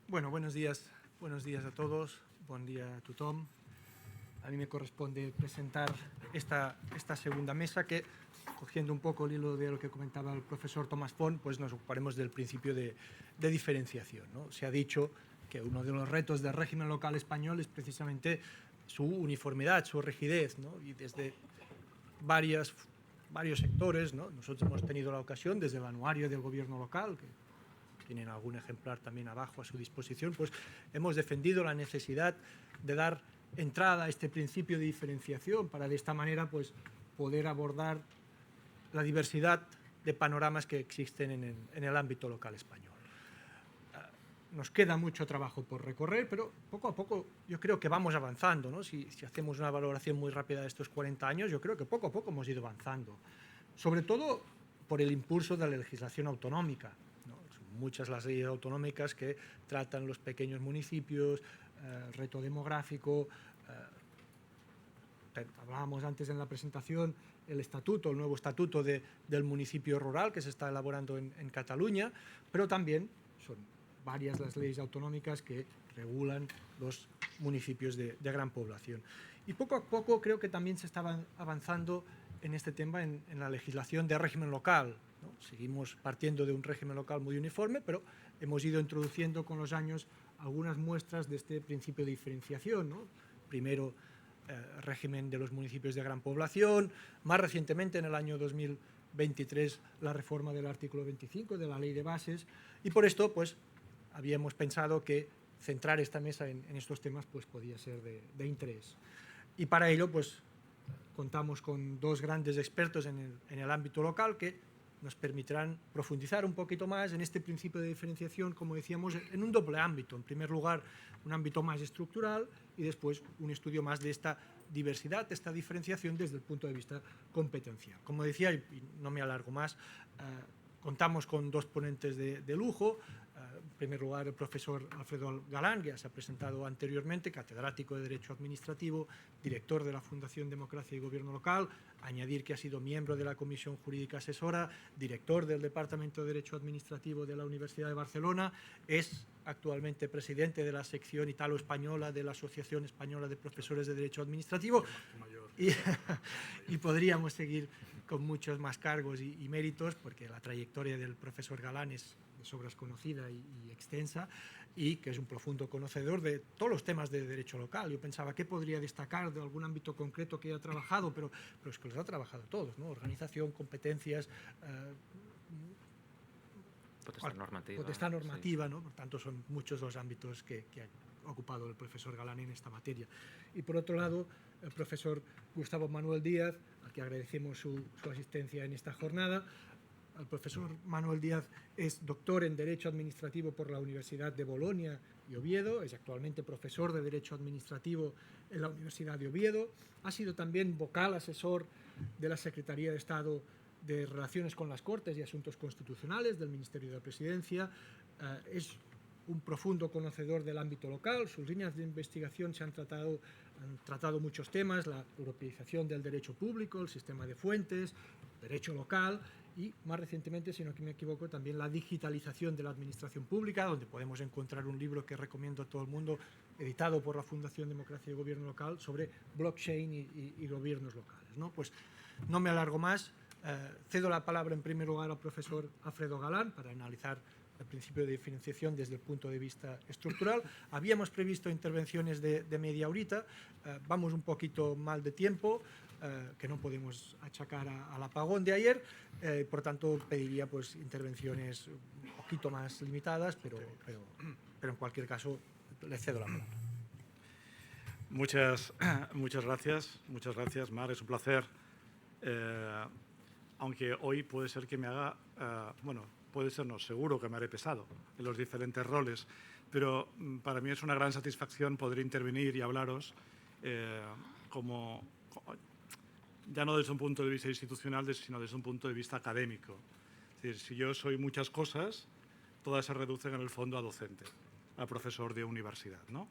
Bueno, buenos días a todos, buen día a tothom. A mí me corresponde presentar esta segunda mesa que, cogiendo un poco el hilo de lo que comentaba el profesor Tomás Font, pues nos ocuparemos del principio de diferenciación, ¿no? Se ha dicho que uno de los retos del régimen local español es precisamente su uniformidad, su rigidez, ¿no? Y desde varios sectores, ¿no? Nosotros hemos tenido la ocasión, desde el anuario del gobierno local, que tienen algún ejemplar también abajo a su disposición, pues hemos defendido la necesidad de dar entrada a este principio de diferenciación para de esta manera pues poder abordar la diversidad de panoramas que existen en el ámbito local español. Nos queda mucho trabajo por recorrer, pero poco a poco yo creo que vamos avanzando, ¿no? Si hacemos una valoración muy rápida de estos 40 años, yo creo que poco a poco hemos ido avanzando, sobre todo por el impulso de la legislación autonómica, ¿no? Son muchas las leyes autonómicas que tratan los pequeños municipios, el reto demográfico. Hablábamos antes en la presentación el nuevo estatuto del municipio rural que se está elaborando en Cataluña, pero también son varias las leyes autonómicas que regulan los municipios de gran población. Y poco a poco creo que también se está avanzando en este tema en la legislación de régimen local, ¿no? Seguimos partiendo de un régimen local muy uniforme, pero hemos ido introduciendo con los años algunas muestras de este principio de diferenciación, ¿no? Primero, régimen de los municipios de gran población, más recientemente en el año 2023 la reforma del artículo 25 de la Ley de Bases, y por esto pues habíamos pensado que centrar esta mesa en estos temas pues podía ser de interés. Y para ello pues contamos con dos grandes expertos en el ámbito local que nos permitirán profundizar un poquito más en este principio de diferenciación, como decíamos, en un doble ámbito. En primer lugar, un ámbito más estructural y después un estudio más de esta diversidad, de esta diferenciación desde el punto de vista competencial. Como decía, y no me alargo más, contamos con dos ponentes de lujo. En primer lugar, el profesor Alfredo Galán, que ya se ha presentado anteriormente, catedrático de Derecho Administrativo, director de la Fundación Democracia y Gobierno Local, añadir que ha sido miembro de la Comisión Jurídica Asesora, director del Departamento de Derecho Administrativo de la Universidad de Barcelona, es actualmente presidente de la sección italo-española de la Asociación Española de Profesores de Derecho Administrativo, y podríamos seguir con muchos más cargos y méritos, porque la trayectoria del profesor Galán es de sobras conocida y extensa, y que es un profundo conocedor de todos los temas de derecho local. Yo pensaba que podría destacar de algún ámbito concreto que haya trabajado, pero es que los ha trabajado todos, ¿no? Organización, competencias, potestad normativa, sí. ¿No? Por tanto, son muchos los ámbitos que ha ocupado el profesor Galán en esta materia. Y por otro lado, el profesor Gustavo Manuel Díaz, al que agradecemos su asistencia en esta jornada. El profesor Manuel Díaz es doctor en Derecho Administrativo por la Universidad de Bolonia y Oviedo, es actualmente profesor de Derecho Administrativo en la Universidad de Oviedo, ha sido también vocal asesor de la Secretaría de Estado de Relaciones con las Cortes y Asuntos Constitucionales del Ministerio de la Presidencia, es un profundo conocedor del ámbito local, sus líneas de investigación han tratado muchos temas, la europeización del derecho público, el sistema de fuentes, derecho local y, más recientemente, si no me equivoco, también la digitalización de la administración pública, donde podemos encontrar un libro que recomiendo a todo el mundo, editado por la Fundación Democracia y Gobierno Local, sobre blockchain y gobiernos locales, ¿no? Pues no me alargo más, cedo la palabra en primer lugar al profesor Alfredo Galán para analizar el principio de diferenciación desde el punto de vista estructural. Habíamos previsto intervenciones de media horita, vamos un poquito mal de tiempo, que no podemos achacar al apagón de ayer, por tanto pediría pues intervenciones un poquito más limitadas, pero en cualquier caso le cedo la palabra. Muchas gracias, Mar, es un placer, aunque hoy puede ser que me haga, puede ser, no, seguro que me haré pesado en los diferentes roles, pero para mí es una gran satisfacción poder intervenir y hablaros ya no desde un punto de vista institucional, sino desde un punto de vista académico. Es decir, si yo soy muchas cosas, todas se reducen en el fondo a docente, a profesor de universidad, ¿no?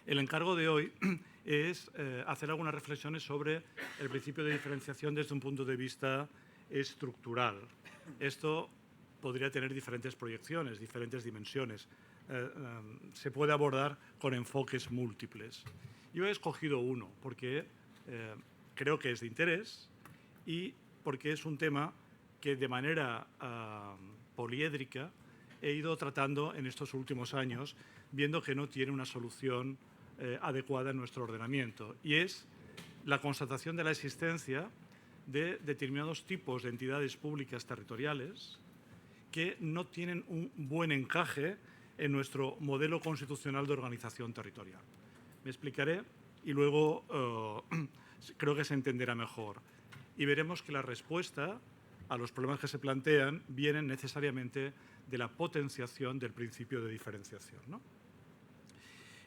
El encargo de hoy es hacer algunas reflexiones sobre el principio de diferenciación desde un punto de vista estructural. Esto podría tener diferentes proyecciones, diferentes dimensiones. se puede abordar con enfoques múltiples. Yo he escogido uno porque creo que es de interés y porque es un tema que de manera poliédrica he ido tratando en estos últimos años, viendo que no tiene una solución adecuada en nuestro ordenamiento, y es la constatación de la existencia de determinados tipos de entidades públicas territoriales que no tienen un buen encaje en nuestro modelo constitucional de organización territorial. Me explicaré y luego creo que se entenderá mejor. Y veremos que la respuesta a los problemas que se plantean vienen necesariamente de la potenciación del principio de diferenciación, ¿no?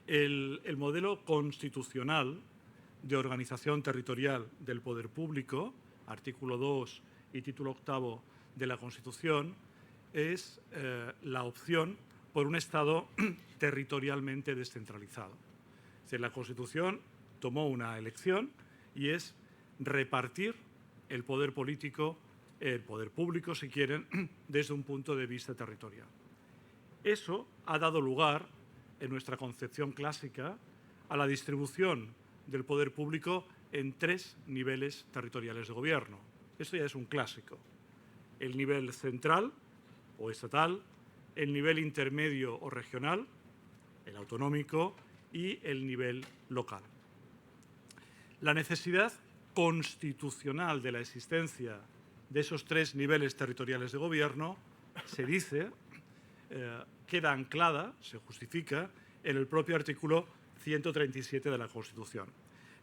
El modelo constitucional de organización territorial del poder público, artículo 2 y título 8 de la Constitución, es la opción por un Estado territorialmente descentralizado. Es decir, la Constitución tomó una elección y es repartir el poder político, el poder público, si quieren, desde un punto de vista territorial. Eso ha dado lugar, en nuestra concepción clásica, a la distribución del poder público en 3 niveles territoriales de gobierno. Esto ya es un clásico. El nivel central o estatal, el nivel intermedio o regional, el autonómico y el nivel local. La necesidad constitucional de la existencia de esos 3 niveles territoriales de gobierno, se dice, queda anclada, se justifica, en el propio artículo 137 de la Constitución.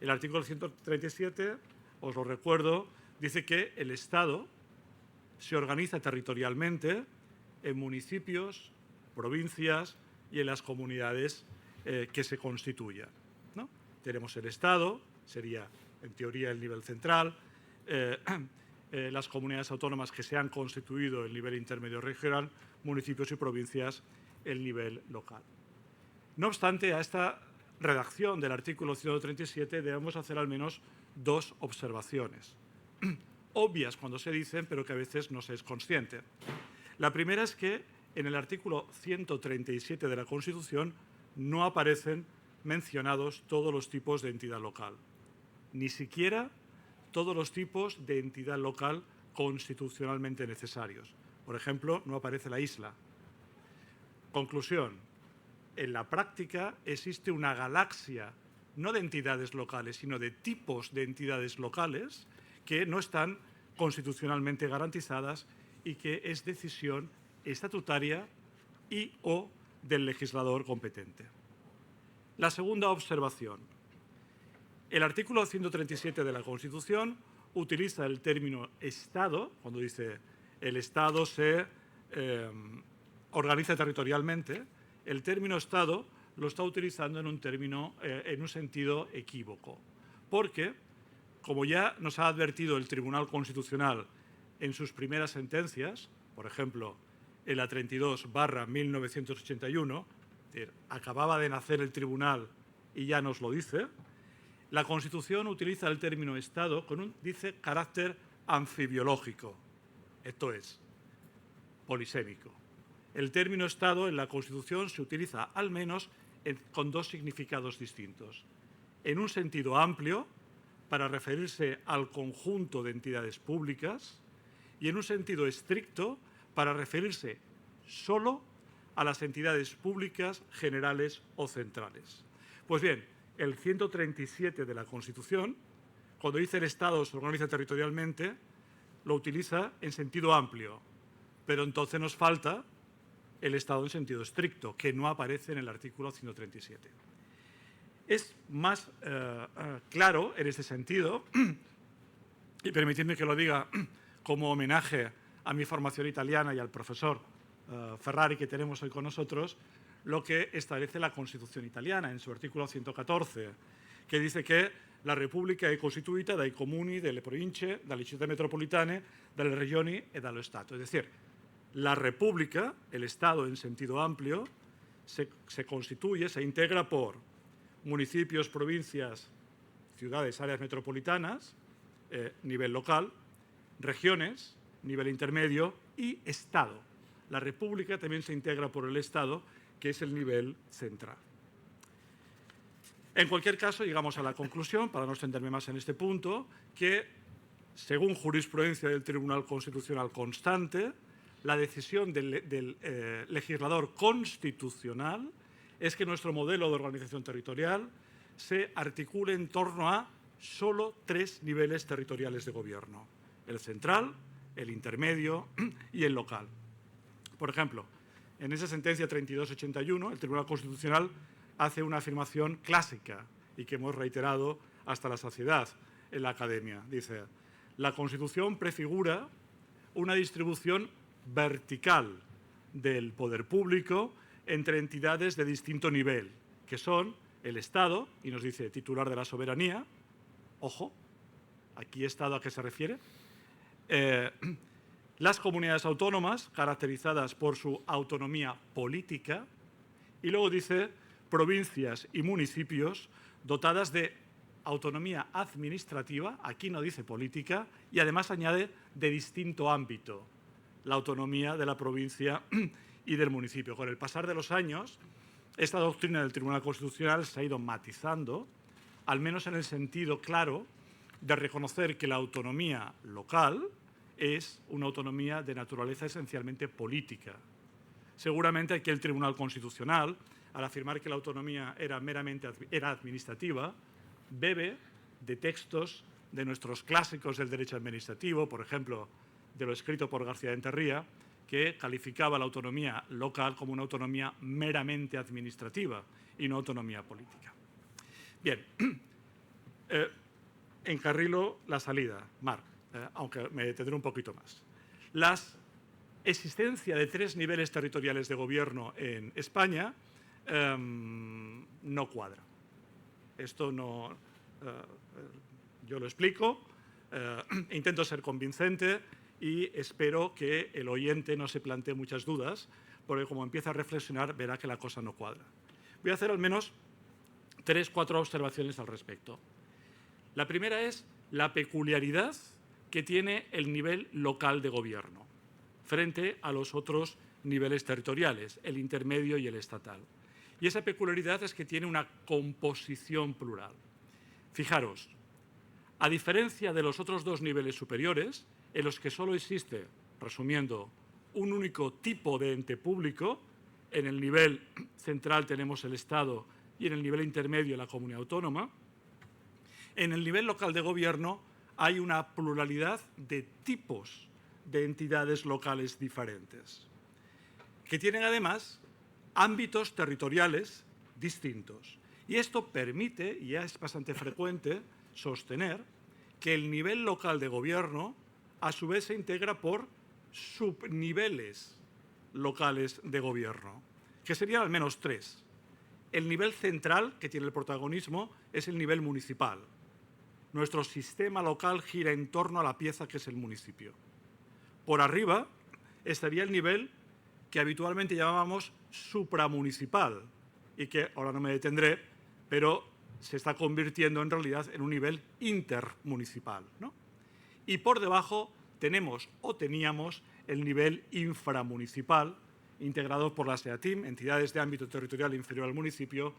El artículo 137, os lo recuerdo, dice que el Estado se organiza territorialmente en municipios, provincias y en las comunidades que se constituyan, ¿no? Tenemos el Estado, sería en teoría el nivel central, las comunidades autónomas que se han constituido el nivel intermedio regional, municipios y provincias el nivel local. No obstante, a esta redacción del artículo 137 debemos hacer al menos 2 observaciones, obvias cuando se dicen, pero que a veces no se es consciente. La primera es que en el artículo 137 de la Constitución no aparecen mencionados todos los tipos de entidad local, ni siquiera todos los tipos de entidad local constitucionalmente necesarios. Por ejemplo, no aparece la isla. Conclusión, en la práctica existe una galaxia, no de entidades locales, sino de tipos de entidades locales que no están constitucionalmente garantizadas y que es decisión estatutaria y o del legislador competente. La segunda observación. El artículo 137 de la Constitución utiliza el término Estado, cuando dice el Estado se organiza territorialmente, el término Estado lo está utilizando en un sentido equívoco, porque, como ya nos ha advertido el Tribunal Constitucional en sus primeras sentencias, por ejemplo, en la 32/1981, es decir, acababa de nacer el Tribunal y ya nos lo dice, la Constitución utiliza el término Estado con un, dice, carácter anfibiológico, esto es, polisémico. El término Estado en la Constitución se utiliza al menos con 2 significados distintos. En un sentido amplio, para referirse al conjunto de entidades públicas, y en un sentido estricto, para referirse solo a las entidades públicas generales o centrales. Pues bien, el 137 de la Constitución, cuando dice el Estado se organiza territorialmente, lo utiliza en sentido amplio, pero entonces nos falta el Estado en sentido estricto, que no aparece en el artículo 137. Es más claro en este sentido, y permitidme que lo diga como homenaje a mi formación italiana y al profesor Ferrari que tenemos hoy con nosotros, lo que establece la Constitución italiana en su artículo 114, che dice che la Repubblica è costituita dai comuni, dalle province, dalle città metropolitane, dalle regioni e dallo Stato. Es decir, la República, el Estado en sentido amplio, se constituye, se integra por municipios, provincias, ciudades, áreas metropolitanas, nivel local, regiones, nivel intermedio y Estado. La República también se integra por el Estado, que es el nivel central. En cualquier caso, llegamos a la conclusión, para no extenderme más en este punto, que, según jurisprudencia del Tribunal Constitucional constante, la decisión del legislador constitucional es que nuestro modelo de organización territorial se articule en torno a solo 3 niveles territoriales de gobierno: el central, el intermedio y el local. Por ejemplo, en esa sentencia 3281, el Tribunal Constitucional hace una afirmación clásica y que hemos reiterado hasta la saciedad en la academia. Dice: la Constitución prefigura una distribución vertical del poder público entre entidades de distinto nivel, que son el Estado, y nos dice titular de la soberanía, ojo, aquí Estado, ¿a qué se refiere? Las comunidades autónomas, caracterizadas por su autonomía política, y luego dice provincias y municipios dotadas de autonomía administrativa, aquí no dice política, y además añade de distinto ámbito, la autonomía de la provincia y del municipio. Con el pasar de los años, esta doctrina del Tribunal Constitucional se ha ido matizando, al menos en el sentido claro de reconocer que la autonomía local es una autonomía de naturaleza esencialmente política. Seguramente aquí el Tribunal Constitucional, al afirmar que la autonomía era meramente administrativa, bebe de textos de nuestros clásicos del derecho administrativo, por ejemplo, de lo escrito por García de Enterría, que calificaba la autonomía local como una autonomía meramente administrativa y no autonomía política. Bien, encarrilo la salida, Marc, aunque me detendré un poquito más. La existencia de 3 niveles territoriales de gobierno en España no cuadra. Esto no... yo lo explico, intento ser convincente y espero que el oyente no se plantee muchas dudas, porque como empieza a reflexionar verá que la cosa no cuadra. Voy a hacer al menos 3 o 4 observaciones al respecto. La primera es la peculiaridad que tiene el nivel local de gobierno frente a los otros niveles territoriales, el intermedio y el estatal. Y esa peculiaridad es que tiene una composición plural. Fijaros, a diferencia de los otros 2 niveles superiores, en los que solo existe, resumiendo, un único tipo de ente público, en el nivel central tenemos el Estado y en el nivel intermedio la comunidad autónoma, en el nivel local de gobierno hay una pluralidad de tipos de entidades locales diferentes, que tienen además ámbitos territoriales distintos. Y esto permite, y ya es bastante frecuente, sostener que el nivel local de gobierno a su vez se integra por subniveles locales de gobierno, que serían al menos 3. El nivel central, que tiene el protagonismo, es el nivel municipal. Nuestro sistema local gira en torno a la pieza que es el municipio. Por arriba estaría el nivel que habitualmente llamábamos supramunicipal y que ahora no me detendré, pero se está convirtiendo en realidad en un nivel intermunicipal, ¿no? Y por debajo tenemos o teníamos el nivel inframunicipal, integrado por las EATIM, entidades de ámbito territorial inferior al municipio,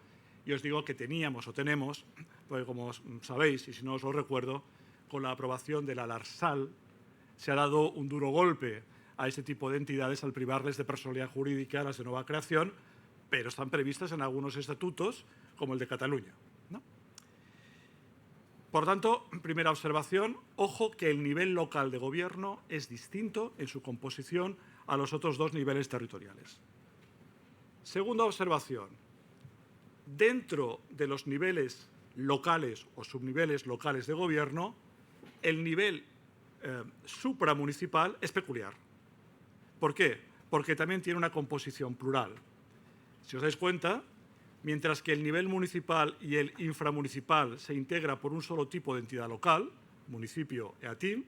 y os digo que teníamos o tenemos, porque como sabéis, y si no os lo recuerdo, con la aprobación de la LARSAL se ha dado un duro golpe a este tipo de entidades al privarles de personalidad jurídica a las de nueva creación, pero están previstas en algunos estatutos, como el de Cataluña, ¿no? Por tanto, primera observación, ojo que el nivel local de gobierno es distinto en su composición a los otros 2 niveles territoriales. Segunda observación, dentro de los niveles locales o subniveles locales de gobierno, el nivel supramunicipal es peculiar. ¿Por qué? Porque también tiene una composición plural. Si os dais cuenta, mientras que el nivel municipal y el inframunicipal se integra por un solo tipo de entidad local, municipio EATIM,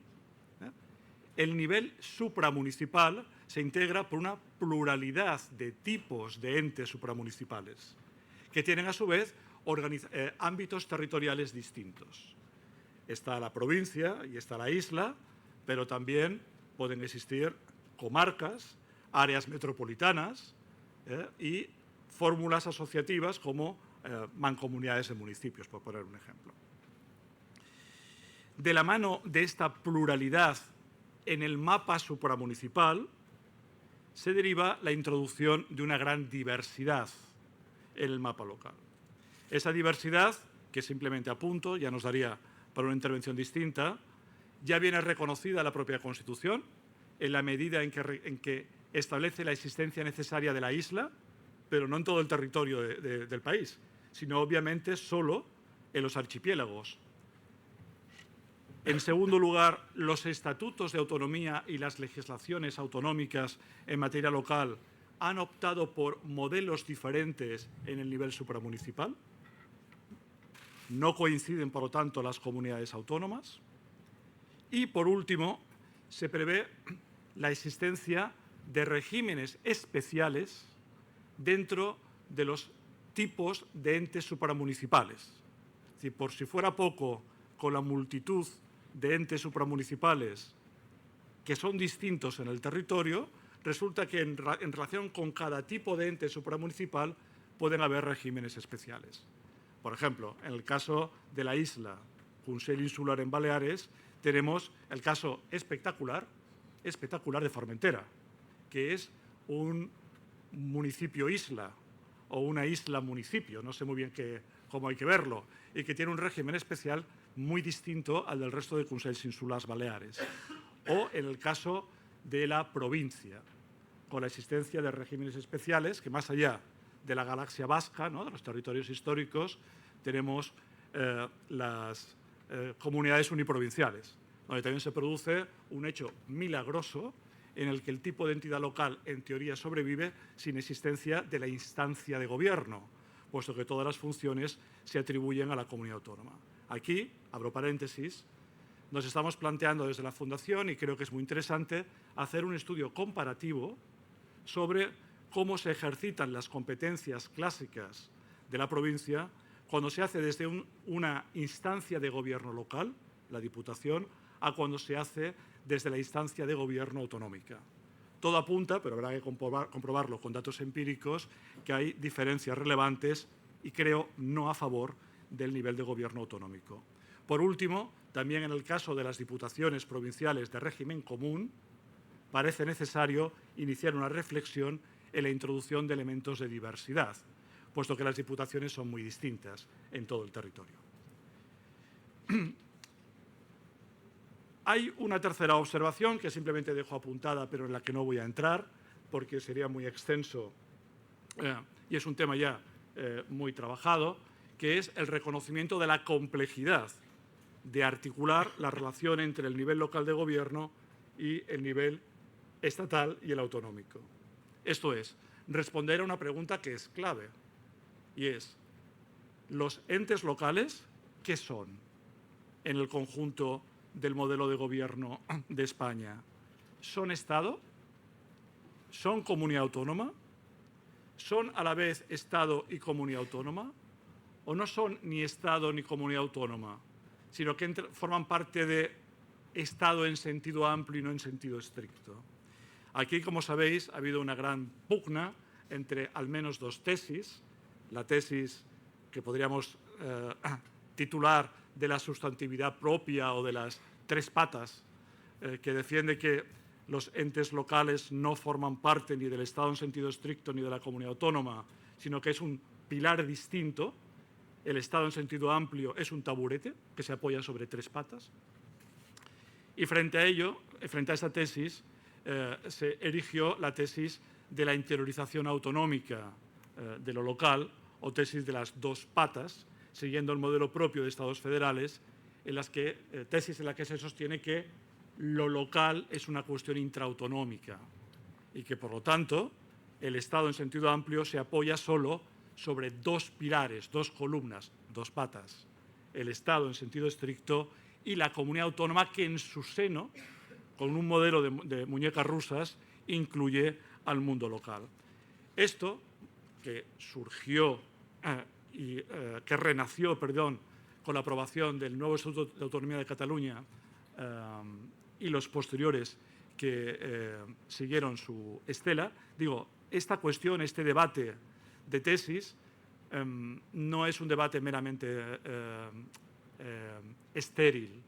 el nivel supramunicipal se integra por una pluralidad de tipos de entes supramunicipales, que tienen a su vez ámbitos territoriales distintos. Está la provincia y está la isla, pero también pueden existir comarcas, áreas metropolitanas y fórmulas asociativas como mancomunidades de municipios, por poner un ejemplo. De la mano de esta pluralidad en el mapa supramunicipal se deriva la introducción de una gran diversidad en el mapa local. Esa diversidad, que simplemente apunto, ya nos daría para una intervención distinta, ya viene reconocida en la propia Constitución, en la medida en que establece la existencia necesaria de la isla, pero no en todo el territorio del país, sino obviamente solo en los archipiélagos. En segundo lugar, los estatutos de autonomía y las legislaciones autonómicas en materia local han optado por modelos diferentes en el nivel supramunicipal. No coinciden, por lo tanto, las comunidades autónomas. Y, por último, se prevé la existencia de regímenes especiales dentro de los tipos de entes supramunicipales. Es decir, por si fuera poco, con la multitud de entes supramunicipales que son distintos en el territorio, resulta que en relación con cada tipo de ente supramunicipal pueden haber regímenes especiales. Por ejemplo, en el caso de la isla Consell Insular en Baleares, tenemos el caso espectacular de Formentera, que es un municipio-isla o una isla-municipio, no sé muy bien cómo hay que verlo, y que tiene un régimen especial muy distinto al del resto de Consells Insulars Baleares. O en el caso de la provincia, con la existencia de regímenes especiales que, más allá de la galaxia vasca, ¿no?, de los territorios históricos, tenemos las comunidades uniprovinciales, donde también se produce un hecho milagroso en el que el tipo de entidad local, en teoría, sobrevive sin existencia de la instancia de gobierno, puesto que todas las funciones se atribuyen a la comunidad autónoma. Aquí, abro paréntesis, nos estamos planteando desde la Fundación, y creo que es muy interesante, hacer un estudio comparativo sobre cómo se ejercitan las competencias clásicas de la provincia cuando se hace desde una instancia de gobierno local, la Diputación, a cuando se hace desde la instancia de gobierno autonómica. Todo apunta, pero habrá que comprobarlo con datos empíricos, que hay diferencias relevantes y creo no a favor del nivel de gobierno autonómico. Por último, también en el caso de las diputaciones provinciales de régimen común, parece necesario iniciar una reflexión en la introducción de elementos de diversidad, puesto que las diputaciones son muy distintas en todo el territorio. Hay una tercera observación que simplemente dejo apuntada, pero en la que no voy a entrar, porque sería muy extenso y es un tema ya muy trabajado, que es el reconocimiento de la complejidad de articular la relación entre el nivel local de gobierno y el nivel estatal y el autonómico. Esto es, responder a una pregunta que es clave, y es, ¿los entes locales qué son en el conjunto del modelo de gobierno de España? ¿Son Estado? ¿Son comunidad autónoma? ¿Son a la vez Estado y comunidad autónoma? ¿O no son ni Estado ni comunidad autónoma, sino que forman parte de Estado en sentido amplio y no en sentido estricto? Aquí, como sabéis, ha habido una gran pugna entre al menos dos tesis. La tesis que podríamos titular de la sustantividad propia o de las tres patas, que defiende que los entes locales no forman parte ni del Estado en sentido estricto ni de la comunidad autónoma, sino que es un pilar distinto. El Estado en sentido amplio es un taburete que se apoya sobre tres patas. Y frente a ello, frente a esa tesis, se erigió la tesis de la interiorización autonómica de lo local, o tesis de las dos patas, siguiendo el modelo propio de Estados federales, tesis en la que se sostiene que lo local es una cuestión intraautonómica y que, por lo tanto, el Estado en sentido amplio se apoya solo sobre dos pilares, dos columnas, dos patas, el Estado en sentido estricto y la comunidad autónoma, que en su seno, con un modelo de muñecas rusas, incluye al mundo local. Esto, que surgió y que renació, con la aprobación del nuevo Estatuto de Autonomía de Cataluña y los posteriores que siguieron su estela, digo, esta cuestión, este debate de tesis no es un debate meramente estéril,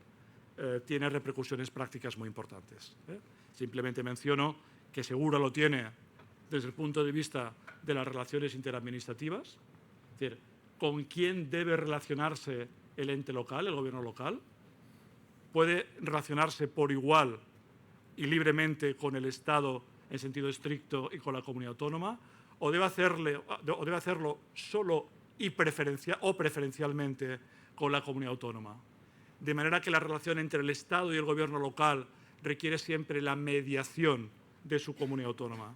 tiene repercusiones prácticas muy importantes. Simplemente menciono que seguro lo tiene desde el punto de vista de las relaciones interadministrativas, es decir, con quién debe relacionarse el ente local, el gobierno local. Puede relacionarse por igual y libremente con el Estado en sentido estricto y con la comunidad autónoma, o debe hacerlo solo y preferencialmente con la comunidad autónoma. De manera que la relación entre el Estado y el gobierno local requiere siempre la mediación de su comunidad autónoma.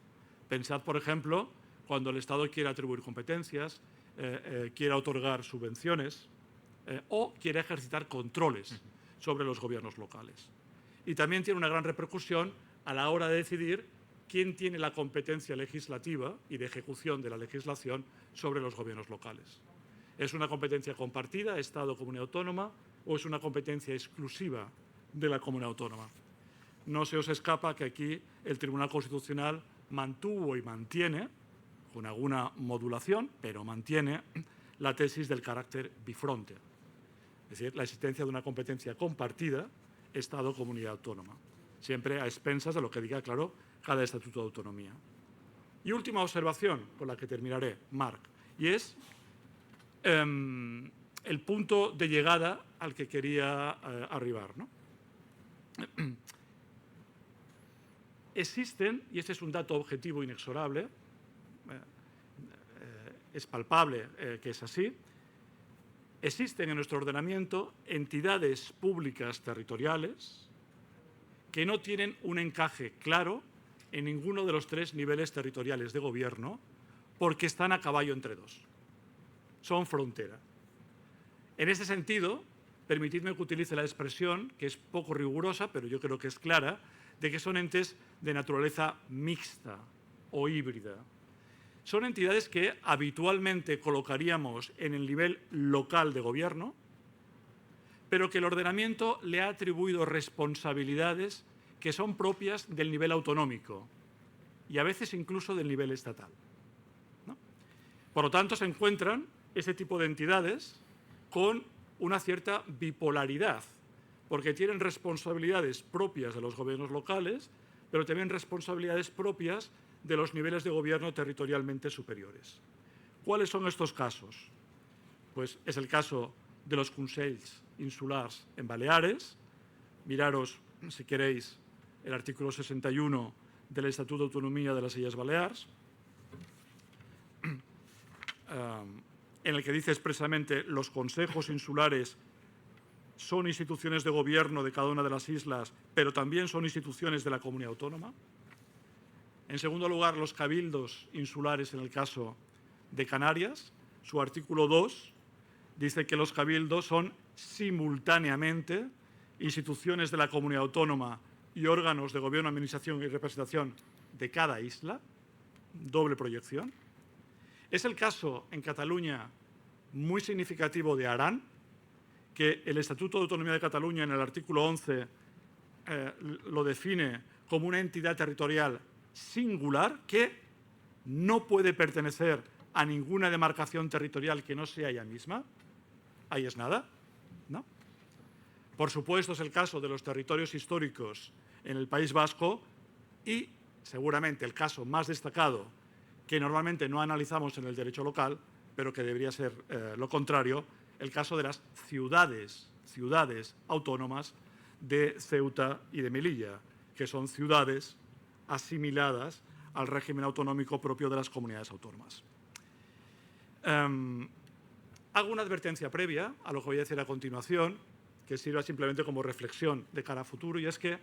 Pensad, por ejemplo, cuando el Estado quiere atribuir competencias, quiere otorgar subvenciones o quiere ejercitar controles sobre los gobiernos locales. Y también tiene una gran repercusión a la hora de decidir quién tiene la competencia legislativa y de ejecución de la legislación sobre los gobiernos locales. ¿Es una competencia compartida, Estado-Comunidad Autónoma, o es una competencia exclusiva de la Comunidad Autónoma? No se os escapa que aquí el Tribunal Constitucional mantuvo y mantiene, con alguna modulación, pero mantiene la tesis del carácter bifronte, es decir, la existencia de una competencia compartida, Estado-Comunidad Autónoma, siempre a expensas de lo que diga, claro, cada estatuto de autonomía. Y última observación, con la que terminaré, Marc, y es el punto de llegada al que quería arribar, ¿no? Existen, y este es un dato objetivo inexorable, es palpable que es así, existen en nuestro ordenamiento entidades públicas territoriales que no tienen un encaje claro en ninguno de los tres niveles territoriales de gobierno porque están a caballo entre dos. Son frontera. En este sentido, permitidme que utilice la expresión, que es poco rigurosa, pero yo creo que es clara, de que son entes de naturaleza mixta o híbrida. Son entidades que habitualmente colocaríamos en el nivel local de gobierno, pero que el ordenamiento le ha atribuido responsabilidades que son propias del nivel autonómico y a veces incluso del nivel estatal, ¿no? Por lo tanto, se encuentran ese tipo de entidades con una cierta bipolaridad, porque tienen responsabilidades propias de los gobiernos locales, pero también responsabilidades propias de los niveles de gobierno territorialmente superiores. ¿Cuáles son estos casos? Pues es el caso de los Consells Insulars en Baleares. Miraros, si queréis, el artículo 61 del Estatuto de Autonomía de las Illes Balears, en el que dice expresamente los consejos insulares son instituciones de gobierno de cada una de las islas, pero también son instituciones de la comunidad autónoma. En segundo lugar, los cabildos insulares en el caso de Canarias. Su artículo 2 dice que los cabildos son simultáneamente instituciones de la comunidad autónoma y órganos de gobierno, administración y representación de cada isla, doble proyección. Es el caso en Cataluña muy significativo de Aran, que el Estatuto de Autonomía de Cataluña en el artículo 11 lo define como una entidad territorial singular que no puede pertenecer a ninguna demarcación territorial que no sea ella misma. Ahí es nada, ¿no? Por supuesto, es el caso de los territorios históricos en el País Vasco y, seguramente, el caso más destacado, que normalmente no analizamos en el derecho local, pero que debería ser lo contrario, el caso de las ciudades autónomas de Ceuta y de Melilla, que son ciudades asimiladas al régimen autonómico propio de las comunidades autónomas. Hago una advertencia previa a lo que voy a decir a continuación, que sirva simplemente como reflexión de cara a futuro, y es que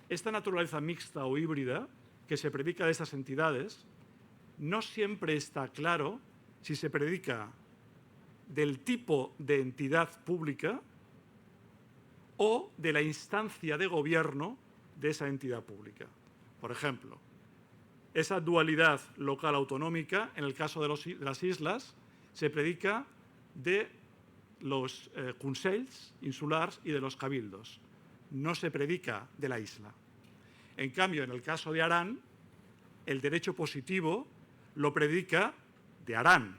esta naturaleza mixta o híbrida que se predica de estas entidades no siempre está claro si se predica del tipo de entidad pública o de la instancia de gobierno de esa entidad pública. Por ejemplo, esa dualidad local autonómica, en el caso de las islas, se predica de los consells insulars y de los cabildos. No se predica de la isla. En cambio, en el caso de Aran, el derecho positivo lo predica de Arán,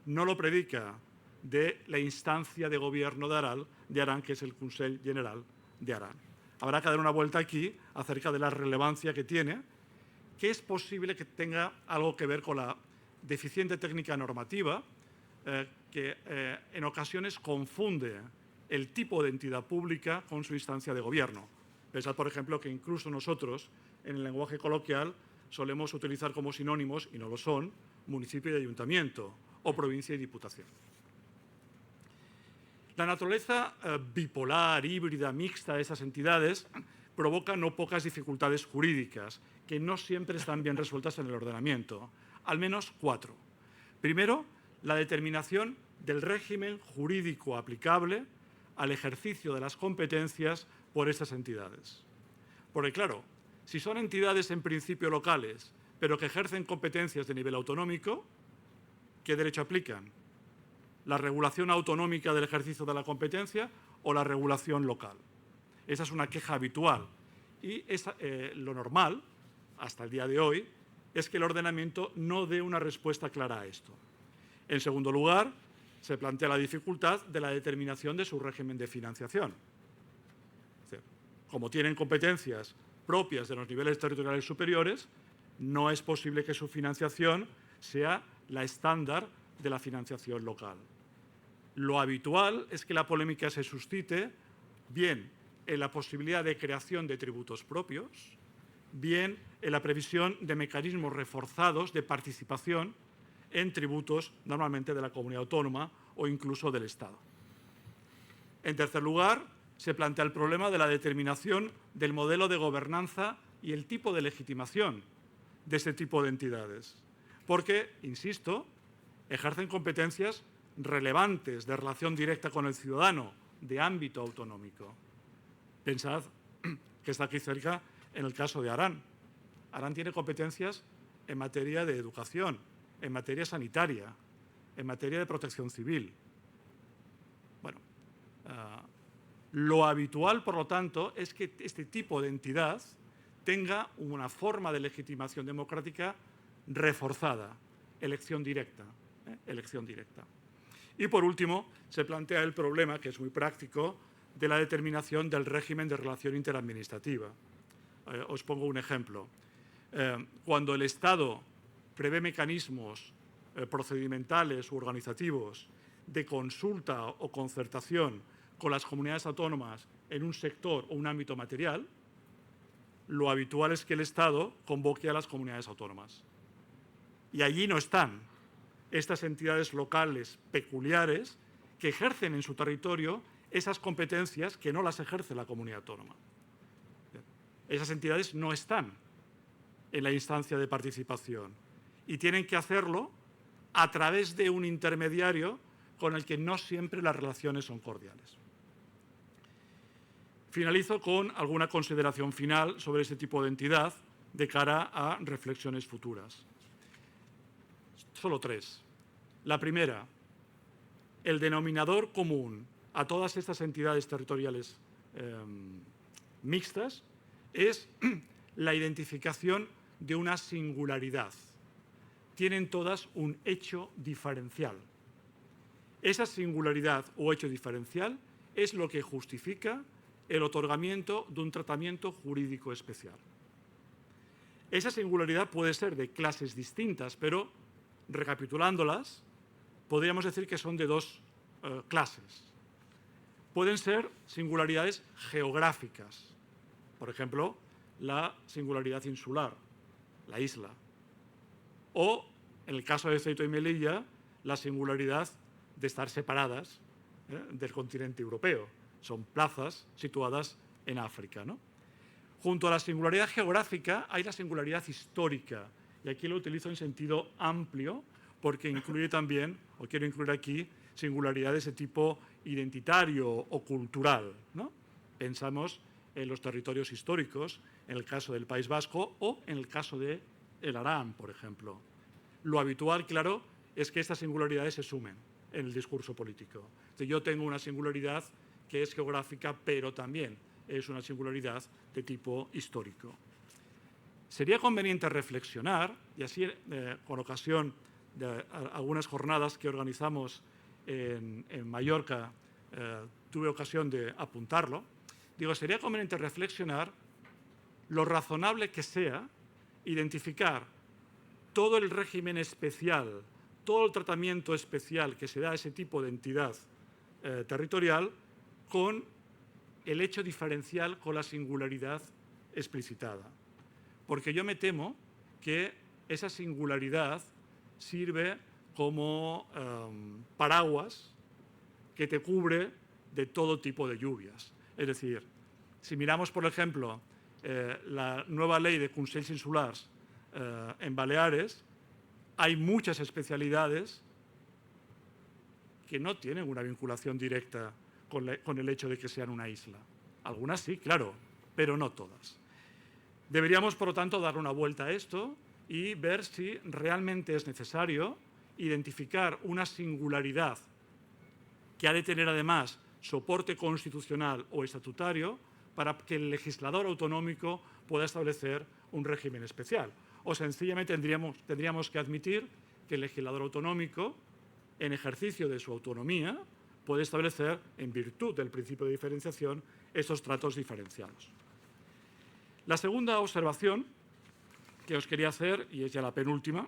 no lo predica de la instancia de gobierno de Arán, que es el Consell General de Arán. Habrá que dar una vuelta aquí acerca de la relevancia que tiene, que es posible que tenga algo que ver con la deficiente técnica normativa, que en ocasiones confunde el tipo de entidad pública con su instancia de gobierno. Pensad, por ejemplo, que incluso nosotros, en el lenguaje coloquial, solemos utilizar como sinónimos, y no lo son, municipio y ayuntamiento, o provincia y diputación. La naturaleza bipolar, híbrida, mixta de esas entidades provoca no pocas dificultades jurídicas que no siempre están bien resueltas en el ordenamiento, al menos 4. Primero, la determinación del régimen jurídico aplicable al ejercicio de las competencias por estas entidades. Porque, claro, si son entidades en principio locales, pero que ejercen competencias de nivel autonómico, ¿qué derecho aplican? ¿La regulación autonómica del ejercicio de la competencia o la regulación local? Esa es una queja habitual. Y lo normal, hasta el día de hoy, es que el ordenamiento no dé una respuesta clara a esto. En segundo lugar, se plantea la dificultad de la determinación de su régimen de financiación. Como tienen competencias propias de los niveles territoriales superiores, no es posible que su financiación sea la estándar de la financiación local. Lo habitual es que la polémica se suscite bien en la posibilidad de creación de tributos propios, bien en la previsión de mecanismos reforzados de participación en tributos normalmente de la comunidad autónoma o incluso del Estado. En tercer lugar, se plantea el problema de la determinación del modelo de gobernanza y el tipo de legitimación de este tipo de entidades, porque, insisto, ejercen competencias relevantes de relación directa con el ciudadano de ámbito autonómico. Pensad que está aquí cerca en el caso de Arán. Arán tiene competencias en materia de educación, en materia sanitaria, en materia de protección civil. Bueno, lo habitual, por lo tanto, es que este tipo de entidad tenga una forma de legitimación democrática reforzada, elección directa. Y, por último, se plantea el problema, que es muy práctico, de la determinación del régimen de relación interadministrativa. Os pongo un ejemplo. Cuando el Estado prevé mecanismos procedimentales u organizativos de consulta o concertación con las comunidades autónomas en un sector o un ámbito material, lo habitual es que el Estado convoque a las comunidades autónomas. Y allí no están estas entidades locales peculiares que ejercen en su territorio esas competencias que no las ejerce la comunidad autónoma. Esas entidades no están en la instancia de participación y tienen que hacerlo a través de un intermediario con el que no siempre las relaciones son cordiales. Finalizo con alguna consideración final sobre este tipo de entidad de cara a reflexiones futuras. Solo 3. La primera, el denominador común a todas estas entidades territoriales mixtas es la identificación de una singularidad. Tienen todas un hecho diferencial. Esa singularidad o hecho diferencial es lo que justifica el otorgamiento de un tratamiento jurídico especial. Esa singularidad puede ser de clases distintas, pero recapitulándolas, podríamos decir que son de 2 clases. Pueden ser singularidades geográficas, por ejemplo, la singularidad insular, la isla, o, en el caso de Ceuta y Melilla, la singularidad de estar separadas del continente europeo. Son plazas situadas en África, ¿no? Junto a la singularidad geográfica hay la singularidad histórica, y aquí lo utilizo en sentido amplio porque incluye también, o quiero incluir aquí, singularidades de tipo identitario o cultural, ¿no? Pensamos en los territorios históricos, en el caso del País Vasco o en el caso de el Arán, por ejemplo. Lo habitual, claro, es que estas singularidades se sumen en el discurso político. Entonces, yo tengo una singularidad que es geográfica, pero también es una singularidad de tipo histórico. Sería conveniente reflexionar, y así con ocasión de algunas jornadas que organizamos en Mallorca, tuve ocasión de apuntarlo. Digo, sería conveniente reflexionar lo razonable que sea identificar todo el régimen especial, todo el tratamiento especial que se da a ese tipo de entidad territorial con el hecho diferencial, con la singularidad explicitada. Porque yo me temo que esa singularidad sirve como paraguas que te cubre de todo tipo de lluvias. Es decir, si miramos, por ejemplo, la nueva ley de Consells Insulars en Baleares, hay muchas especialidades que no tienen una vinculación directa con el hecho de que sean una isla. Algunas sí, claro, pero no todas. Deberíamos, por lo tanto, dar una vuelta a esto y ver si realmente es necesario identificar una singularidad que ha de tener, además, soporte constitucional o estatutario para que el legislador autonómico pueda establecer un régimen especial. O sencillamente tendríamos que admitir que el legislador autonómico, en ejercicio de su autonomía, puede establecer, en virtud del principio de diferenciación, esos tratos diferenciados. La segunda observación que os quería hacer, y es ya la penúltima,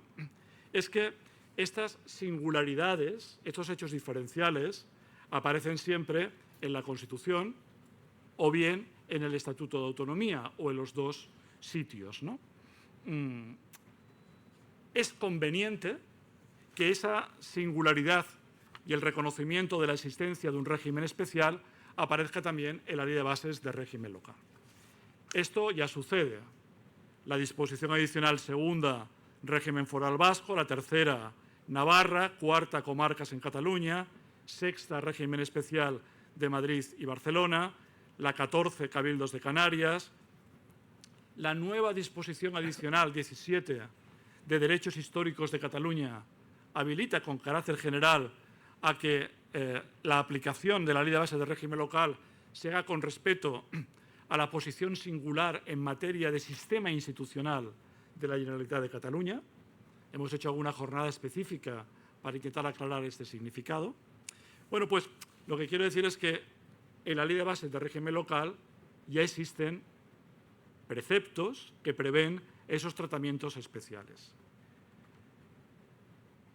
es que estas singularidades, estos hechos diferenciales, aparecen siempre en la Constitución o bien en el Estatuto de Autonomía o en los dos sitios, ¿no? Es conveniente que esa singularidad y el reconocimiento de la existencia de un régimen especial aparezca también en la Ley de Bases de Régimen Local. Esto ya sucede. La disposición adicional segunda, régimen foral vasco, la tercera, Navarra, cuarta, comarcas en Cataluña, sexta, régimen especial de Madrid y Barcelona, la 14, cabildos de Canarias, la nueva disposición adicional 17 de derechos históricos de Cataluña habilita con carácter general a que la aplicación de la Ley de Bases de Régimen Local se haga con respeto a la posición singular en materia de sistema institucional de la Generalitat de Cataluña. Hemos hecho alguna jornada específica para intentar aclarar este significado. Bueno, pues lo que quiero decir es que en la Ley de Bases de Régimen Local ya existen preceptos que prevén esos tratamientos especiales.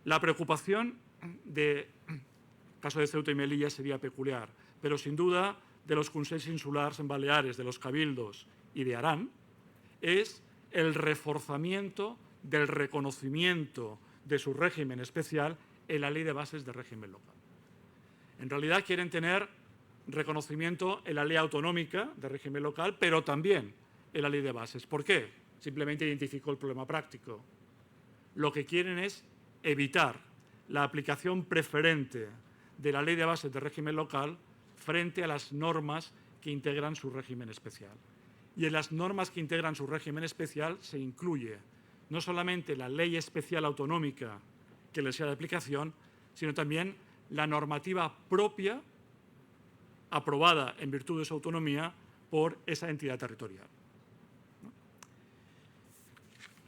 La preocupación del caso de Ceuta y Melilla sería peculiar, pero sin duda de los Consells Insulars en Baleares, de los cabildos y de Arán, es el reforzamiento del reconocimiento de su régimen especial en la Ley de Bases de Régimen Local. En realidad quieren tener reconocimiento en la Ley Autonómica de Régimen Local, pero también en la Ley de Bases. ¿Por qué? Simplemente identificó el problema práctico. Lo que quieren es evitar la aplicación preferente de la Ley de Bases de Régimen Local frente a las normas que integran su régimen especial. Y en las normas que integran su régimen especial se incluye no solamente la ley especial autonómica que les sea de aplicación, sino también la normativa propia aprobada en virtud de su autonomía por esa entidad territorial.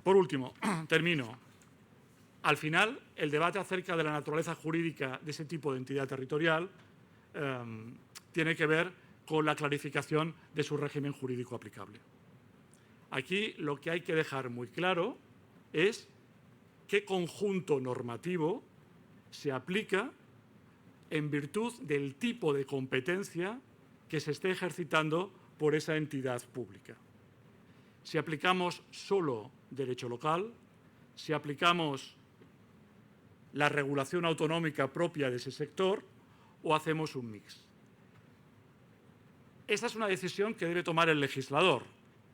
Por último, termino. Al final, el debate acerca de la naturaleza jurídica de ese tipo de entidad territorial tiene que ver con la clarificación de su régimen jurídico aplicable. Aquí lo que hay que dejar muy claro es qué conjunto normativo se aplica en virtud del tipo de competencia que se esté ejercitando por esa entidad pública. Si aplicamos solo derecho local, si aplicamos la regulación autonómica propia de ese sector o hacemos un mix. Esta es una decisión que debe tomar el legislador,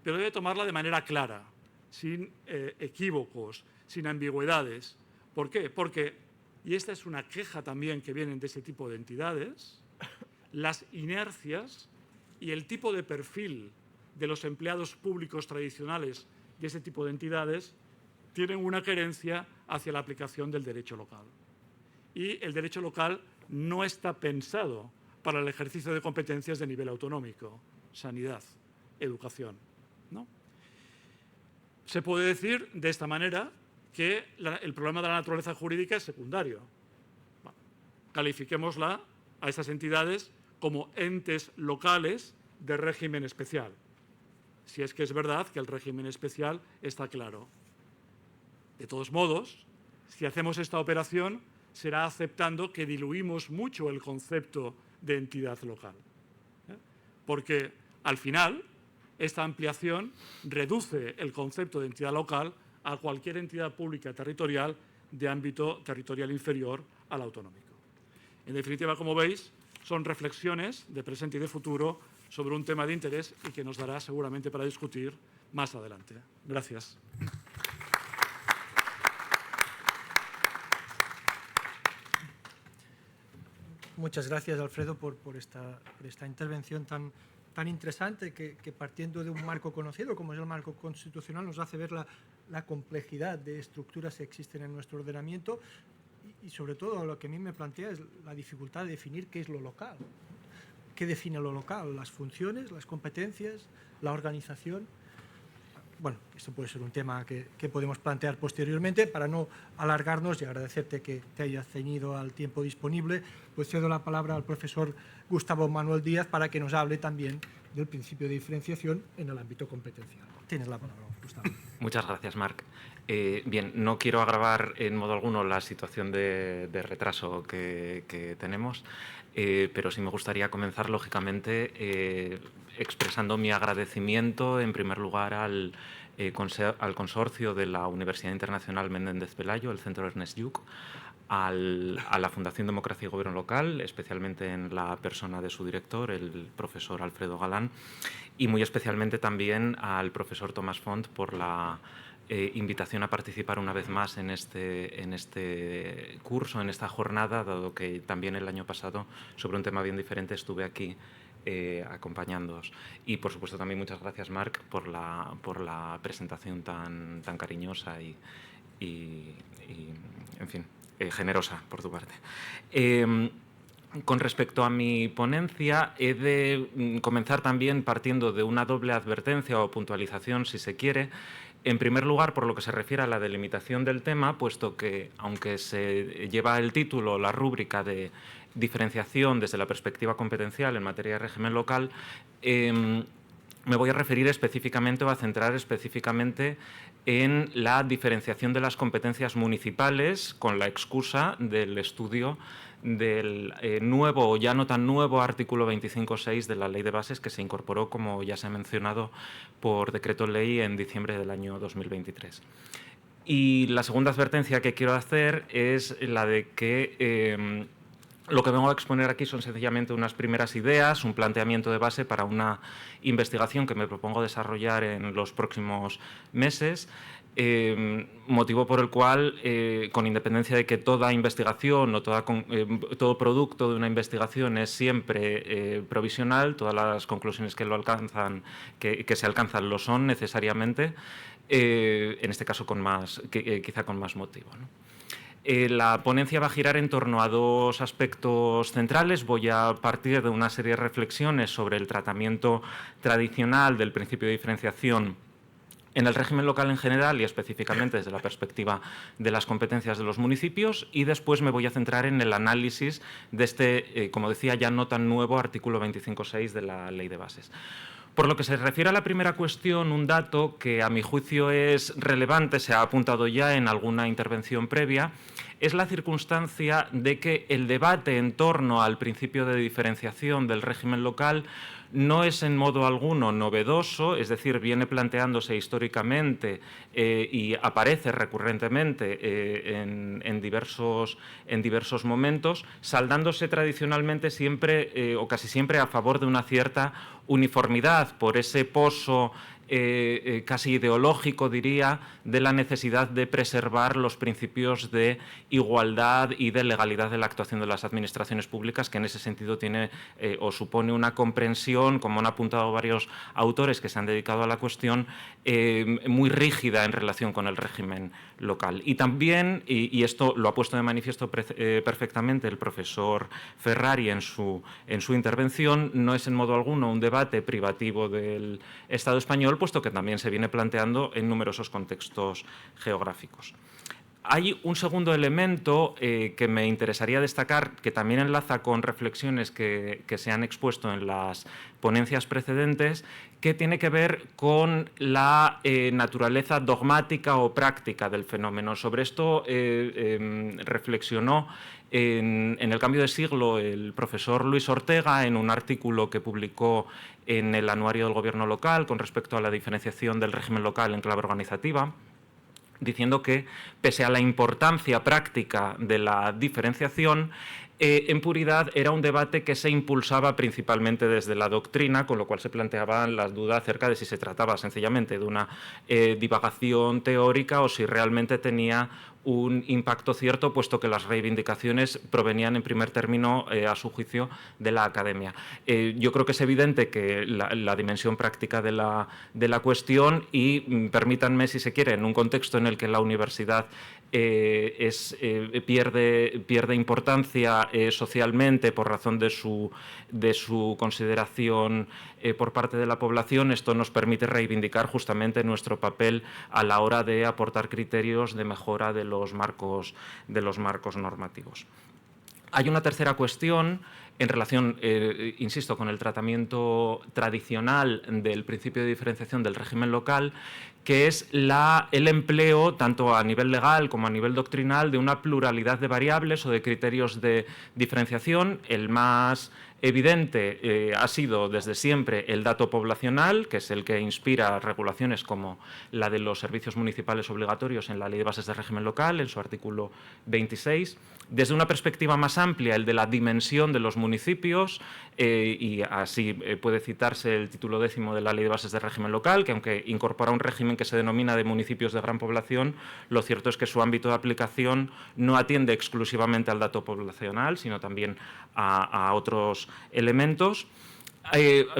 pero debe tomarla de manera clara, sin equívocos, sin ambigüedades. ¿Por qué? Porque, y esta es una queja también que vienen de ese tipo de entidades, las inercias y el tipo de perfil de los empleados públicos tradicionales de ese tipo de entidades tienen una querencia hacia la aplicación del derecho local. Y el derecho local no está pensado para el ejercicio de competencias de nivel autonómico, sanidad, educación, ¿no? Se puede decir de esta manera que el problema de la naturaleza jurídica es secundario. Bueno, califiquémosla a esas entidades como entes locales de régimen especial, si es que es verdad que el régimen especial está claro. De todos modos, si hacemos esta operación, será aceptando que diluimos mucho el concepto de entidad local. Porque, al final, esta ampliación reduce el concepto de entidad local a cualquier entidad pública territorial de ámbito territorial inferior al autonómico. En definitiva, como veis, son reflexiones de presente y de futuro sobre un tema de interés y que nos dará seguramente para discutir más adelante. Gracias. Muchas gracias, Alfredo, por esta intervención tan interesante que partiendo de un marco conocido, como es el marco constitucional, nos hace ver la complejidad de estructuras que existen en nuestro ordenamiento y sobre todo, lo que a mí me plantea es la dificultad de definir qué es lo local. ¿Qué define lo local? Las funciones, las competencias, la organización. Bueno, esto puede ser un tema que podemos plantear posteriormente. Para no alargarnos y agradecerte que te hayas ceñido al tiempo disponible, pues cedo la palabra al profesor Gustavo Manuel Díaz para que nos hable también del principio de diferenciación en el ámbito competencial. Tienes la palabra, Gustavo. Muchas gracias, Marc. Bien, no quiero agravar en modo alguno la situación de retraso que tenemos, pero sí me gustaría comenzar, lógicamente, expresando mi agradecimiento, en primer lugar, al consorcio de la Universidad Internacional Menéndez Pelayo, el Centro Ernest Lluch, a la Fundación Democracia y Gobierno Local, especialmente en la persona de su director, el profesor Alfredo Galán, y muy especialmente también al profesor Tomás Font por la invitación a participar una vez más en este curso, en esta jornada, dado que también el año pasado, sobre un tema bien diferente, estuve aquí acompañándoos. Y, por supuesto, también muchas gracias, Marc, por la presentación tan cariñosa y, en fin, generosa por tu parte. Con respecto a mi ponencia, he de comenzar también partiendo de una doble advertencia o puntualización, si se quiere. En primer lugar, por lo que se refiere a la delimitación del tema, puesto que, aunque se lleva el título, la rúbrica de diferenciación desde la perspectiva competencial en materia de régimen local, me voy a referir específicamente o a centrar específicamente en la diferenciación de las competencias municipales con la excusa del estudio del nuevo o ya no tan nuevo artículo 25.6 de la Ley de Bases que se incorporó, como ya se ha mencionado, por decreto ley en diciembre del año 2023. Y la segunda advertencia que quiero hacer es la de que lo que vengo a exponer aquí son sencillamente unas primeras ideas, un planteamiento de base para una investigación que me propongo desarrollar en los próximos meses, motivo por el cual, con independencia de que toda investigación o todo producto de una investigación es siempre provisional, todas las conclusiones que se alcanzan lo son necesariamente, en este caso quizá con más motivo, ¿no? La ponencia va a girar en torno a dos aspectos centrales. Voy a partir de una serie de reflexiones sobre el tratamiento tradicional del principio de diferenciación en el régimen local en general y específicamente desde la perspectiva de las competencias de los municipios, y después me voy a centrar en el análisis de este, como decía, ya no tan nuevo artículo 25.6 de la Ley de Bases. Por lo que se refiere a la primera cuestión, un dato que a mi juicio es relevante, se ha apuntado ya en alguna intervención previa, es la circunstancia de que el debate en torno al principio de diferenciación del régimen local no es en modo alguno novedoso, es decir, viene planteándose históricamente y aparece recurrentemente en diversos momentos, saldándose tradicionalmente siempre o casi siempre a favor de una cierta uniformidad por ese poso casi ideológico, diría, de la necesidad de preservar los principios de igualdad y de legalidad de la actuación de las administraciones públicas, que en ese sentido tiene o supone una comprensión, como han apuntado varios autores que se han dedicado a la cuestión, muy rígida en relación con el régimen local. Y también, y esto lo ha puesto de manifiesto perfectamente el profesor Ferrari en su intervención, no es en modo alguno un debate privativo del Estado español, puesto que también se viene planteando en numerosos contextos geográficos. Hay un segundo elemento que me interesaría destacar, que también enlaza con reflexiones que se han expuesto en las ponencias precedentes, que tiene que ver con la naturaleza dogmática o práctica del fenómeno. Sobre esto reflexionó en el cambio de siglo el profesor Luis Ortega en un artículo que publicó en el Anuario del Gobierno Local con respecto a la diferenciación del régimen local en clave organizativa, diciendo que, pese a la importancia práctica de la diferenciación, en puridad era un debate que se impulsaba principalmente desde la doctrina, con lo cual se planteaban las dudas acerca de si se trataba sencillamente de una divagación teórica o si realmente tenía un impacto cierto, puesto que las reivindicaciones provenían en primer término, a su juicio, de la academia. Yo creo que es evidente que la dimensión práctica de la cuestión, y permítanme, si se quiere, en un contexto en el que la universidad pierde importancia socialmente por razón de su consideración por parte de la población, esto nos permite reivindicar justamente nuestro papel a la hora de aportar criterios de mejora de los marcos normativos. Hay una tercera cuestión en relación, insisto, con el tratamiento tradicional del principio de diferenciación del régimen local, que es el empleo, tanto a nivel legal como a nivel doctrinal, de una pluralidad de variables o de criterios de diferenciación. El más evidente ha sido desde siempre el dato poblacional, que es el que inspira regulaciones como la de los servicios municipales obligatorios en la Ley de Bases de Régimen Local, en su artículo 26. Desde una perspectiva más amplia, el de la dimensión de los municipios, y así puede citarse el título 10º de la Ley de Bases de Régimen Local, que aunque incorpora un régimen que se denomina de municipios de gran población, lo cierto es que su ámbito de aplicación no atiende exclusivamente al dato poblacional, sino también a otros elementos.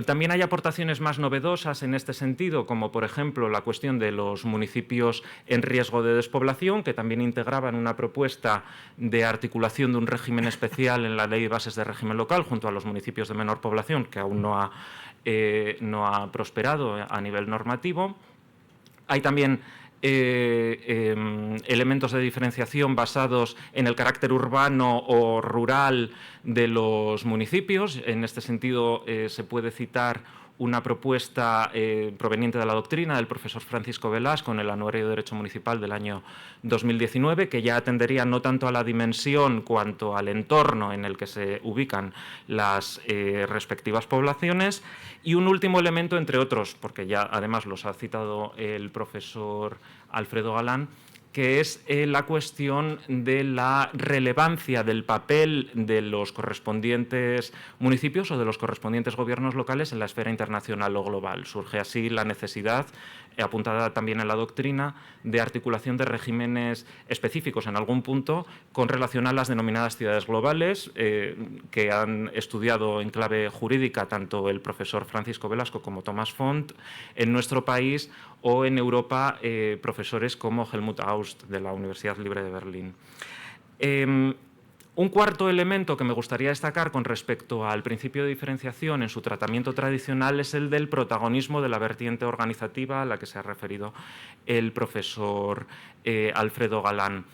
También hay aportaciones más novedosas en este sentido, como por ejemplo la cuestión de los municipios en riesgo de despoblación, que también integraban una propuesta de articulación de un régimen especial en la Ley de Bases de Régimen Local junto a los municipios de menor población, que aún no ha prosperado a nivel normativo. Hay también elementos de diferenciación basados en el carácter urbano o rural de los municipios. En este sentido, se puede citar una propuesta proveniente de la doctrina del profesor Francisco Velasco en el Anuario de Derecho Municipal del año 2019, que ya atendería no tanto a la dimensión cuanto al entorno en el que se ubican las respectivas poblaciones. Y un último elemento, entre otros, porque ya además los ha citado el profesor Alfredo Galán, que es la cuestión de la relevancia del papel de los correspondientes municipios o de los correspondientes gobiernos locales en la esfera internacional o global. Surge así la necesidad, apuntada también en la doctrina, de articulación de regímenes específicos en algún punto con relación a las denominadas ciudades globales, que han estudiado en clave jurídica tanto el profesor Francisco Velasco como Thomas Font en nuestro país, o en Europa profesores como Helmut Aust de la Universidad Libre de Berlín. Un cuarto elemento que me gustaría destacar con respecto al principio de diferenciación en su tratamiento tradicional es el del protagonismo de la vertiente organizativa a la que se ha referido el profesor Alfredo Galán.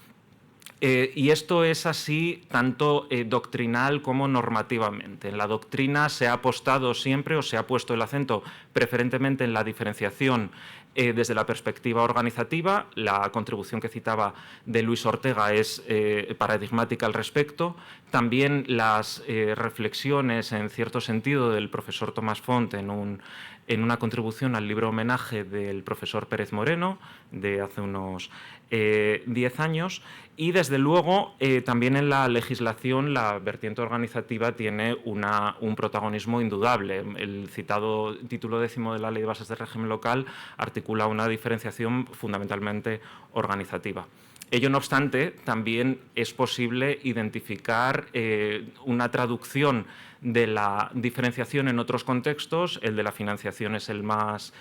Y esto es así tanto doctrinal como normativamente. En la doctrina se ha apostado siempre, o se ha puesto el acento preferentemente en la diferenciación desde la perspectiva organizativa. La contribución que citaba de Luis Ortega es paradigmática al respecto. También las reflexiones, en cierto sentido, del profesor Thomas Font en una contribución al libro homenaje del profesor Pérez Moreno de hace unos 10 años. Y, desde luego, también en la legislación la vertiente organizativa tiene un protagonismo indudable. El citado título 10º de la Ley de Bases de Régimen Local articula una diferenciación fundamentalmente organizativa. Ello no obstante, también es posible identificar una traducción de la diferenciación en otros contextos. El de la financiación es el más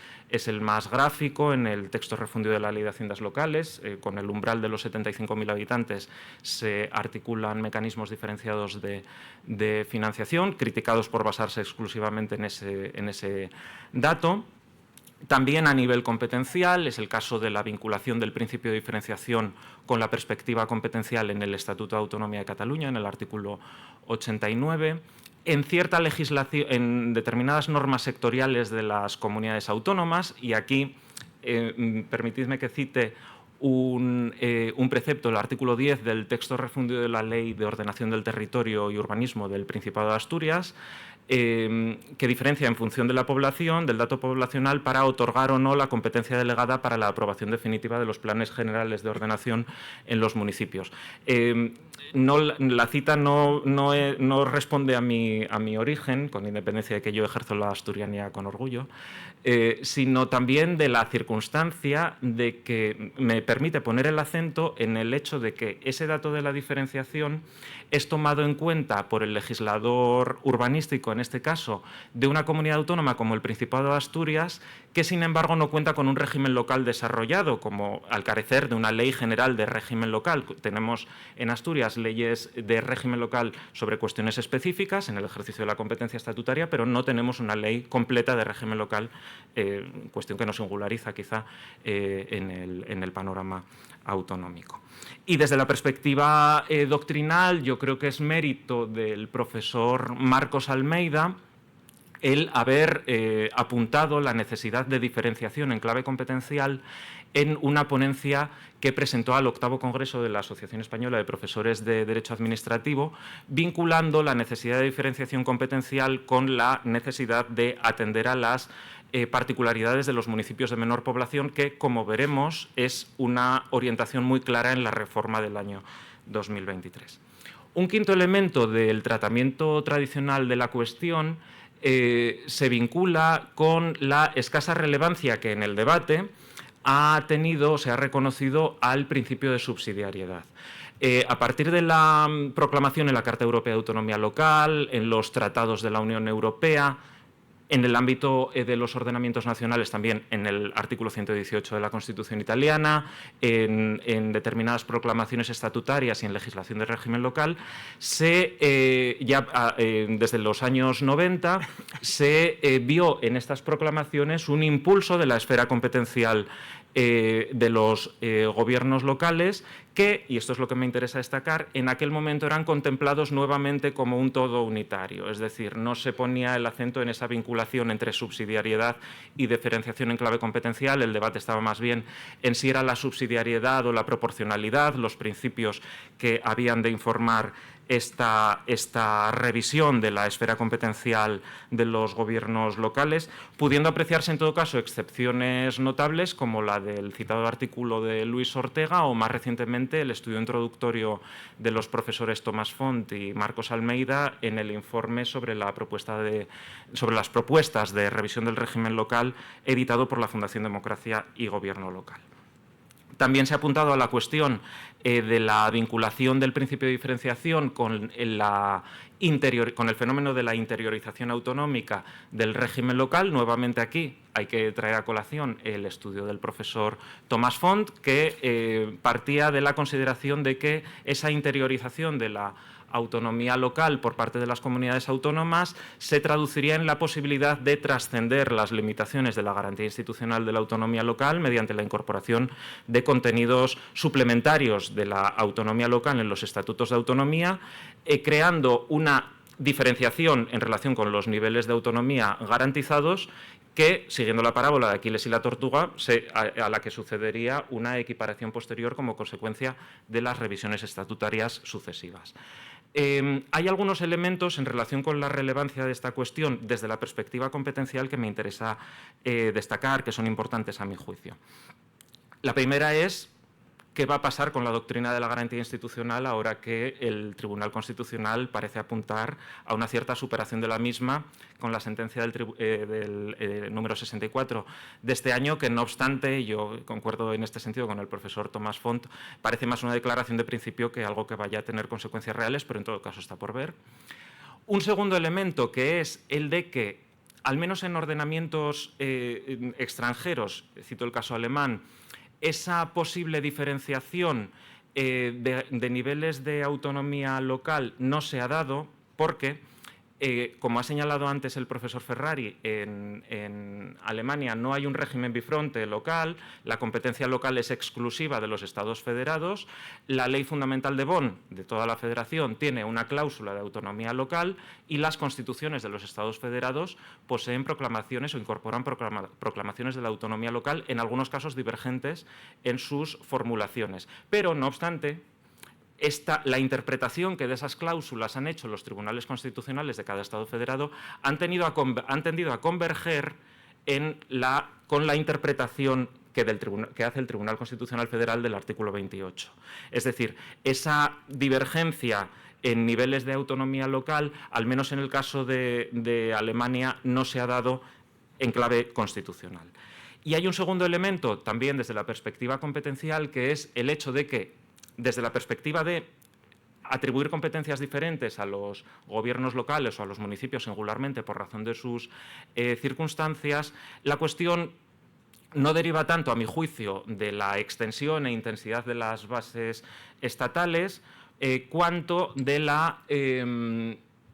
gráfico. En el texto refundido de la Ley de Haciendas Locales, con el umbral de los 75.000 habitantes, se articulan mecanismos diferenciados de financiación, criticados por basarse exclusivamente en ese dato. También a nivel competencial, es el caso de la vinculación del principio de diferenciación con la perspectiva competencial en el Estatuto de Autonomía de Cataluña, en el artículo 89. En cierta legislación, en determinadas normas sectoriales de las comunidades autónomas, y aquí permitidme que cite un precepto, el artículo 10 del texto refundido de la Ley de Ordenación del Territorio y Urbanismo del Principado de Asturias, que diferencia en función de la población, del dato poblacional, para otorgar o no la competencia delegada para la aprobación definitiva de los planes generales de ordenación en los municipios. La cita no responde a mi origen, con independencia de que yo ejerzo la asturianía con orgullo, sino también de la circunstancia de que me permite poner el acento en el hecho de que ese dato de la diferenciación es tomado en cuenta por el legislador urbanístico, en este caso, de una comunidad autónoma como el Principado de Asturias, que sin embargo no cuenta con un régimen local desarrollado, como al carecer de una ley general de régimen local. Tenemos en Asturias leyes de régimen local sobre cuestiones específicas en el ejercicio de la competencia estatutaria, pero no tenemos una ley completa de régimen local, cuestión que nos singulariza quizá en el panorama autonómico. Y desde la perspectiva doctrinal, yo creo que es mérito del profesor Marcos Almeida el haber apuntado la necesidad de diferenciación en clave competencial en una ponencia que presentó al 8º Congreso de la Asociación Española de Profesores de Derecho Administrativo, vinculando la necesidad de diferenciación competencial con la necesidad de atender a las particularidades de los municipios de menor población, que, como veremos, es una orientación muy clara en la reforma del año 2023. Un quinto elemento del tratamiento tradicional de la cuestión se vincula con la escasa relevancia que en el debate ha tenido, se ha reconocido al principio de subsidiariedad. A partir de la proclamación en la Carta Europea de Autonomía Local, en los tratados de la Unión Europea, en el ámbito de los ordenamientos nacionales, también en el artículo 118 de la Constitución italiana, en determinadas proclamaciones estatutarias y en legislación de régimen local, desde los años 90 se vio en estas proclamaciones un impulso de la esfera competencial de los gobiernos locales que, y esto es lo que me interesa destacar, en aquel momento eran contemplados nuevamente como un todo unitario, es decir, no se ponía el acento en esa vinculación entre subsidiariedad y diferenciación en clave competencial, el debate estaba más bien en si era la subsidiariedad o la proporcionalidad, los principios que habían de informar esta revisión de la esfera competencial de los gobiernos locales, pudiendo apreciarse en todo caso excepciones notables como la del citado artículo de Luis Ortega o más recientemente el estudio introductorio de los profesores Tomás Font y Marcos Almeida en el informe sobre las propuestas de revisión del régimen local editado por la Fundación Democracia y Gobierno Local. También se ha apuntado a la cuestión de la vinculación del principio de diferenciación con el fenómeno de la interiorización autonómica del régimen local. Nuevamente aquí hay que traer a colación el estudio del profesor Tomás Font, que partía de la consideración de que esa interiorización de la autonomía local por parte de las comunidades autónomas se traduciría en la posibilidad de trascender las limitaciones de la garantía institucional de la autonomía local mediante la incorporación de contenidos suplementarios de la autonomía local en los estatutos de autonomía, creando una diferenciación en relación con los niveles de autonomía garantizados que, siguiendo la parábola de Aquiles y la tortuga, a la que sucedería una equiparación posterior como consecuencia de las revisiones estatutarias sucesivas. Hay algunos elementos en relación con la relevancia de esta cuestión desde la perspectiva competencial que me interesa destacar, que son importantes a mi juicio. La primera es qué va a pasar con la doctrina de la garantía institucional ahora que el Tribunal Constitucional parece apuntar a una cierta superación de la misma con la sentencia del número 64 de este año, que no obstante, yo concuerdo en este sentido con el profesor Tomás Font, parece más una declaración de principio que algo que vaya a tener consecuencias reales, pero en todo caso está por ver. Un segundo elemento, que es el de que, al menos en ordenamientos extranjeros, cito el caso alemán, esa posible diferenciación de niveles de autonomía local no se ha dado porque como ha señalado antes el profesor Ferrari, en Alemania no hay un régimen bifronte local, la competencia local es exclusiva de los Estados federados, la ley fundamental de Bonn, de toda la federación, tiene una cláusula de autonomía local y las constituciones de los Estados federados poseen proclamaciones o incorporan proclamaciones de la autonomía local, en algunos casos divergentes en sus formulaciones. Pero, no obstante, la interpretación que de esas cláusulas han hecho los tribunales constitucionales de cada Estado federado han tendido a converger con la interpretación que hace el Tribunal Constitucional Federal del artículo 28. Es decir, esa divergencia en niveles de autonomía local, al menos en el caso de Alemania, no se ha dado en clave constitucional. Y hay un segundo elemento, también desde la perspectiva competencial, que es el hecho de que, desde la perspectiva de atribuir competencias diferentes a los gobiernos locales o a los municipios singularmente por razón de sus circunstancias, la cuestión no deriva tanto, a mi juicio, de la extensión e intensidad de las bases estatales, cuanto de la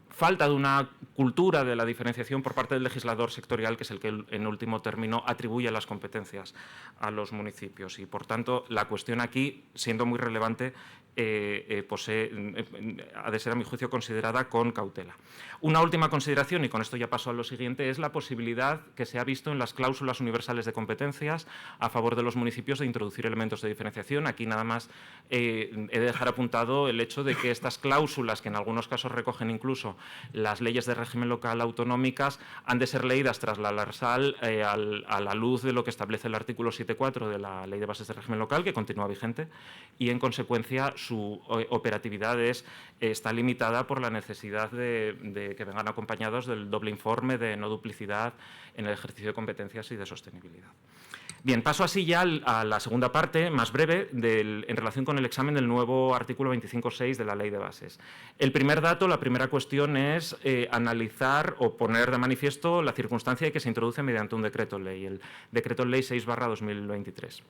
falta de una cultura de la diferenciación por parte del legislador sectorial, que es el que, en último término, atribuye las competencias a los municipios. Y, por tanto, la cuestión aquí, siendo muy relevante, ha de ser, a mi juicio, considerada con cautela. Una última consideración, y con esto ya paso a lo siguiente, es la posibilidad que se ha visto en las cláusulas universales de competencias a favor de los municipios de introducir elementos de diferenciación. Aquí nada más he de dejar apuntado el hecho de que estas cláusulas, que en algunos casos recogen incluso las leyes de régimen local autonómicas, han de ser leídas tras la LARSAL a la luz de lo que establece el artículo 7.4 de la Ley de Bases de Régimen Local, que continúa vigente, y en consecuencia su operatividad está limitada por la necesidad de que vengan acompañados del doble informe de no duplicidad en el ejercicio de competencias y de sostenibilidad. Bien, paso así ya a la segunda parte, más breve, en relación con el examen del nuevo artículo 25.6 de la Ley de Bases. El primer dato, la primera cuestión es analizar o poner de manifiesto la circunstancia de que se introduce mediante un decreto ley, el decreto ley 6/2023.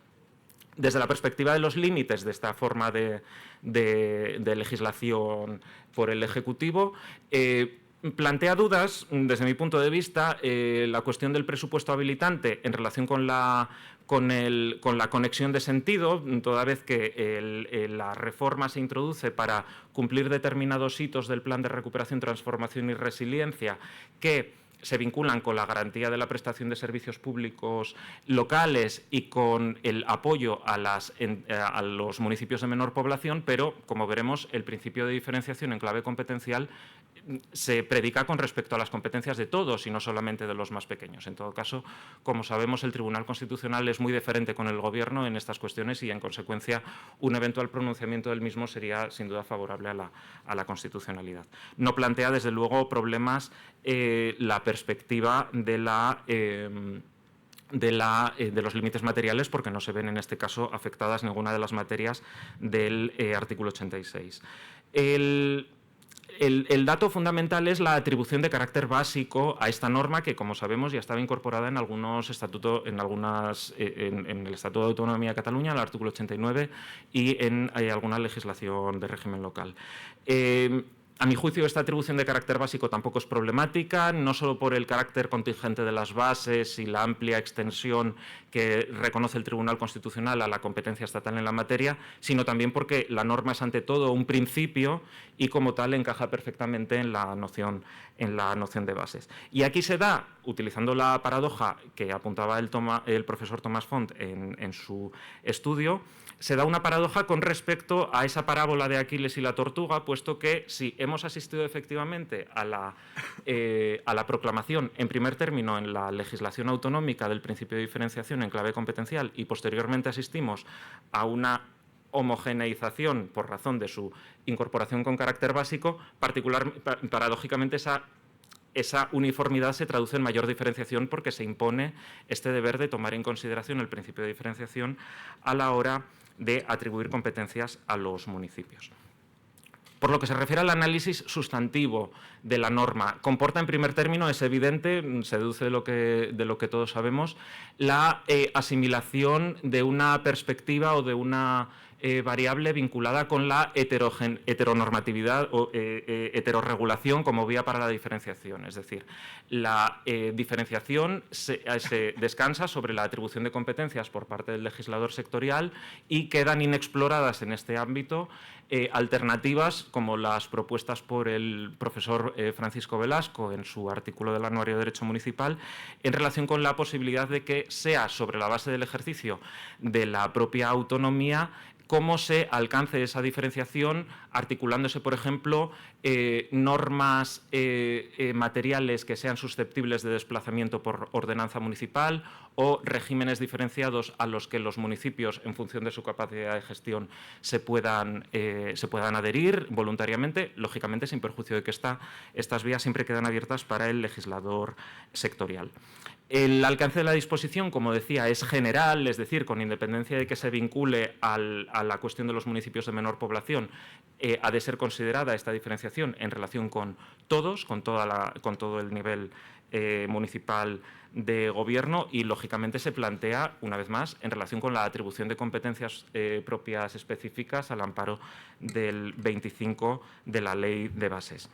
Desde la perspectiva de los límites de esta forma de legislación por el Ejecutivo, plantea dudas, desde mi punto de vista, la cuestión del presupuesto habilitante en relación con la conexión de sentido, toda vez que la reforma se introduce para cumplir determinados hitos del Plan de Recuperación, Transformación y Resiliencia, que se vinculan con la garantía de la prestación de servicios públicos locales y con el apoyo a los municipios de menor población, pero, como veremos, el principio de diferenciación en clave competencial se predica con respecto a las competencias de todos y no solamente de los más pequeños. En todo caso, como sabemos, el Tribunal Constitucional es muy deferente con el Gobierno en estas cuestiones y, en consecuencia, un eventual pronunciamiento del mismo sería, sin duda, favorable a la constitucionalidad. No plantea, desde luego, problemas la perspectiva de los límites materiales, porque no se ven en este caso afectadas ninguna de las materias del artículo 86. El dato fundamental es la atribución de carácter básico a esta norma, que, como sabemos, ya estaba incorporada en algunos estatutos, en el Estatuto de Autonomía de Cataluña, el artículo 89, y en alguna legislación de régimen local. A mi juicio, esta atribución de carácter básico tampoco es problemática, no solo por el carácter contingente de las bases y la amplia extensión que reconoce el Tribunal Constitucional a la competencia estatal en la materia, sino también porque la norma es, ante todo, un principio y, como tal, encaja perfectamente en la noción de bases. Y aquí se da, utilizando la paradoja que apuntaba el profesor Tomás Font en su estudio, se da una paradoja con respecto a esa parábola de Aquiles y la tortuga, puesto que si hemos asistido efectivamente a la proclamación, en primer término, en la legislación autonómica del principio de diferenciación en clave competencial, y posteriormente asistimos a una homogeneización por razón de su incorporación con carácter básico, paradójicamente esa uniformidad se traduce en mayor diferenciación, porque se impone este deber de tomar en consideración el principio de diferenciación a la hora de atribuir competencias a los municipios. Por lo que se refiere al análisis sustantivo de la norma, comporta, en primer término, es evidente, se deduce de lo que todos sabemos, la asimilación de una perspectiva o de una variable vinculada con la heteronormatividad o heterorregulación como vía para la diferenciación. Es decir, la diferenciación se descansa sobre la atribución de competencias por parte del legislador sectorial y quedan inexploradas en este ámbito alternativas como las propuestas por el profesor Francisco Velasco en su artículo del Anuario de Derecho Municipal en relación con la posibilidad de que sea sobre la base del ejercicio de la propia autonomía cómo se alcance esa diferenciación articulándose, por ejemplo, normas materiales que sean susceptibles de desplazamiento por ordenanza municipal o regímenes diferenciados a los que los municipios, en función de su capacidad de gestión, se puedan adherir voluntariamente, lógicamente sin perjuicio de que estas vías siempre quedan abiertas para el legislador sectorial. El alcance de la disposición, como decía, es general, es decir, con independencia de que se vincule a la cuestión de los municipios de menor población, ha de ser considerada esta diferenciación en relación con todos, con todo el nivel municipal de gobierno y, lógicamente, se plantea, una vez más, en relación con la atribución de competencias propias específicas al amparo del 25 de la Ley de Bases.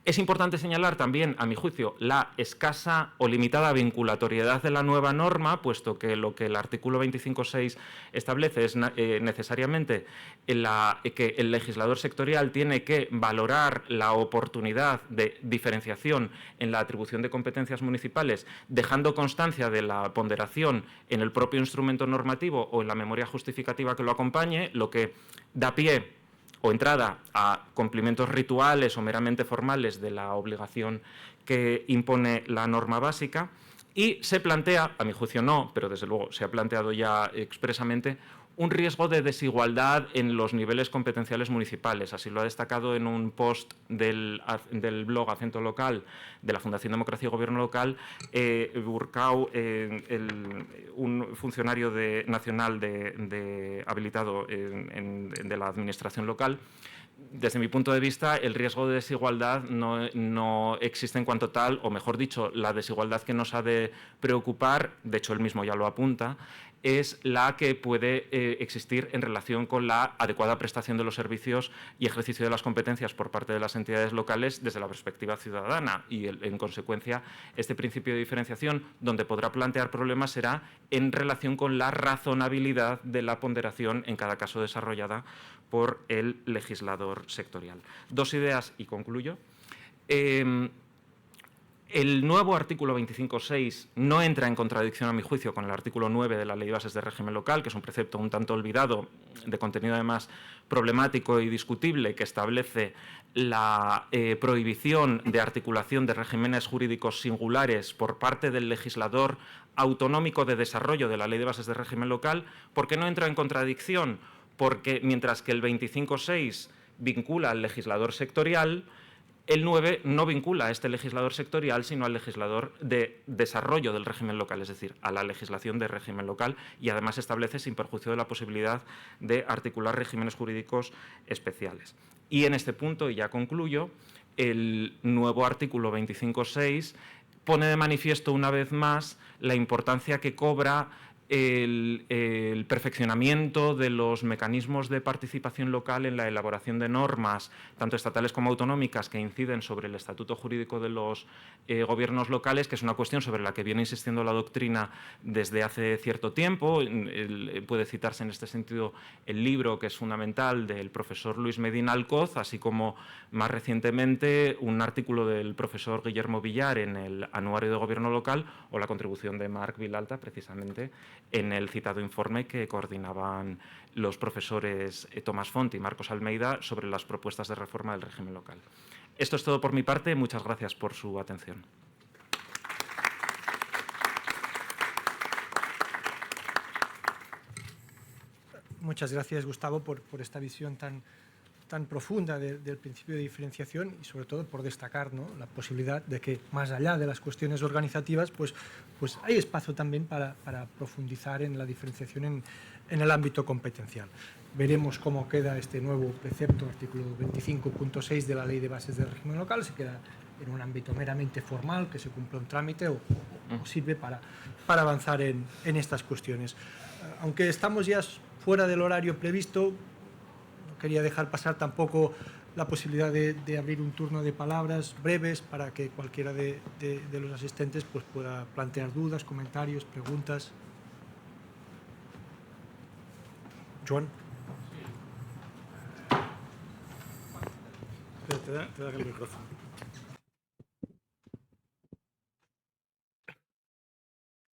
Es importante señalar también, a mi juicio, la escasa o limitada vinculatoriedad de la nueva norma, puesto que lo que el artículo 25.6 establece es necesariamente que el legislador sectorial tiene que valorar la oportunidad de diferenciación en la atribución de competencias municipales, dejando constancia de la ponderación en el propio instrumento normativo o en la memoria justificativa que lo acompañe, lo que da pie o entrada a cumplimientos rituales o meramente formales de la obligación que impone la norma básica, y se plantea, a mi juicio no, pero desde luego se ha planteado ya expresamente, un riesgo de desigualdad en los niveles competenciales municipales. Así lo ha destacado en un post del blog Acento Local de la Fundación Democracia y Gobierno Local, Burkau, un funcionario nacional habilitado de la administración local. Desde mi punto de vista, el riesgo de desigualdad no existe en cuanto tal, o mejor dicho, la desigualdad que nos ha de preocupar, de hecho él mismo ya lo apunta, es la que puede existir en relación con la adecuada prestación de los servicios y ejercicio de las competencias por parte de las entidades locales desde la perspectiva ciudadana y, en consecuencia, este principio de diferenciación, donde podrá plantear problemas, será en relación con la razonabilidad de la ponderación en cada caso desarrollada por el legislador sectorial. Dos ideas y concluyo. El nuevo artículo 25.6 no entra en contradicción, a mi juicio, con el artículo 9 de la Ley de Bases de Régimen Local, que es un precepto un tanto olvidado, de contenido además problemático y discutible, que establece la prohibición de articulación de regímenes jurídicos singulares por parte del legislador autonómico de desarrollo de la Ley de Bases de Régimen Local. ¿Por qué no entra en contradicción? Porque mientras que el 25.6 vincula al legislador sectorial, el 9 no vincula a este legislador sectorial, sino al legislador de desarrollo del régimen local, es decir, a la legislación de régimen local, y además establece, sin perjuicio de la posibilidad de articular regímenes jurídicos especiales. Y en este punto, y ya concluyo, el nuevo artículo 25.6 pone de manifiesto una vez más la importancia que cobra el perfeccionamiento de los mecanismos de participación local en la elaboración de normas, tanto estatales como autonómicas, que inciden sobre el estatuto jurídico de los gobiernos locales, que es una cuestión sobre la que viene insistiendo la doctrina desde hace cierto tiempo. Puede citarse en este sentido el libro, que es fundamental, del profesor Luis Medina Alcoz, así como más recientemente un artículo del profesor Guillermo Villar en el Anuario de Gobierno Local, o la contribución de Marc Vilalta, precisamente, en el citado informe que coordinaban los profesores Tomás Font y Marcos Almeida sobre las propuestas de reforma del régimen local. Esto es todo por mi parte. Muchas gracias por su atención. Muchas gracias, Gustavo, por esta visión tan profunda del principio de diferenciación y, sobre todo, por destacar, ¿no?, la posibilidad de que, más allá de las cuestiones organizativas, pues hay espacio también para profundizar en la diferenciación en el ámbito competencial. Veremos cómo queda este nuevo precepto, artículo 25.6 de la Ley de Bases del Régimen Local, si queda en un ámbito meramente formal, que se cumpla un trámite, o sirve para avanzar en estas cuestiones. Aunque estamos ya fuera del horario previsto. No quería dejar pasar tampoco la posibilidad de abrir un turno de palabras breves para que cualquiera de los asistentes pues, pueda plantear dudas, comentarios, preguntas. Joan. Te da el micrófono.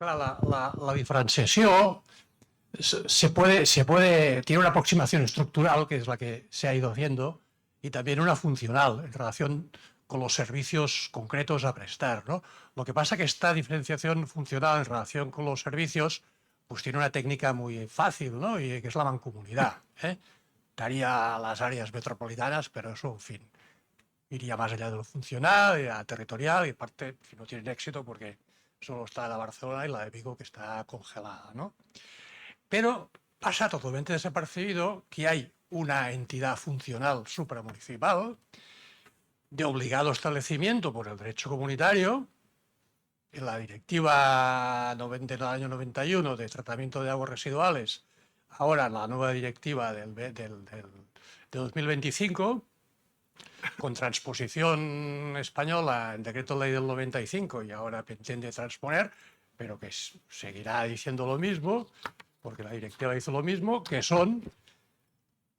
La diferenciación tiene una aproximación estructural, que es la que se ha ido haciendo, y también una funcional en relación con los servicios concretos a prestar, ¿no? Lo que pasa es que esta diferenciación funcional en relación con los servicios pues tiene una técnica muy fácil, ¿no? Y que es la mancomunidad, ¿eh? Daría a las áreas metropolitanas, pero eso, en fin, iría más allá de lo funcional, a territorial, y parte si no tienen éxito porque solo está la de Barcelona y la de Vigo que está congelada, ¿no? Pero pasa totalmente desapercibido que hay una entidad funcional supramunicipal de obligado establecimiento por el derecho comunitario, en la directiva 90 del año 91 de tratamiento de aguas residuales, ahora la nueva directiva de 2025, con transposición española en decreto ley del 95 y ahora pretende transponer, pero que seguirá diciendo lo mismo, porque la directiva dice lo mismo, que son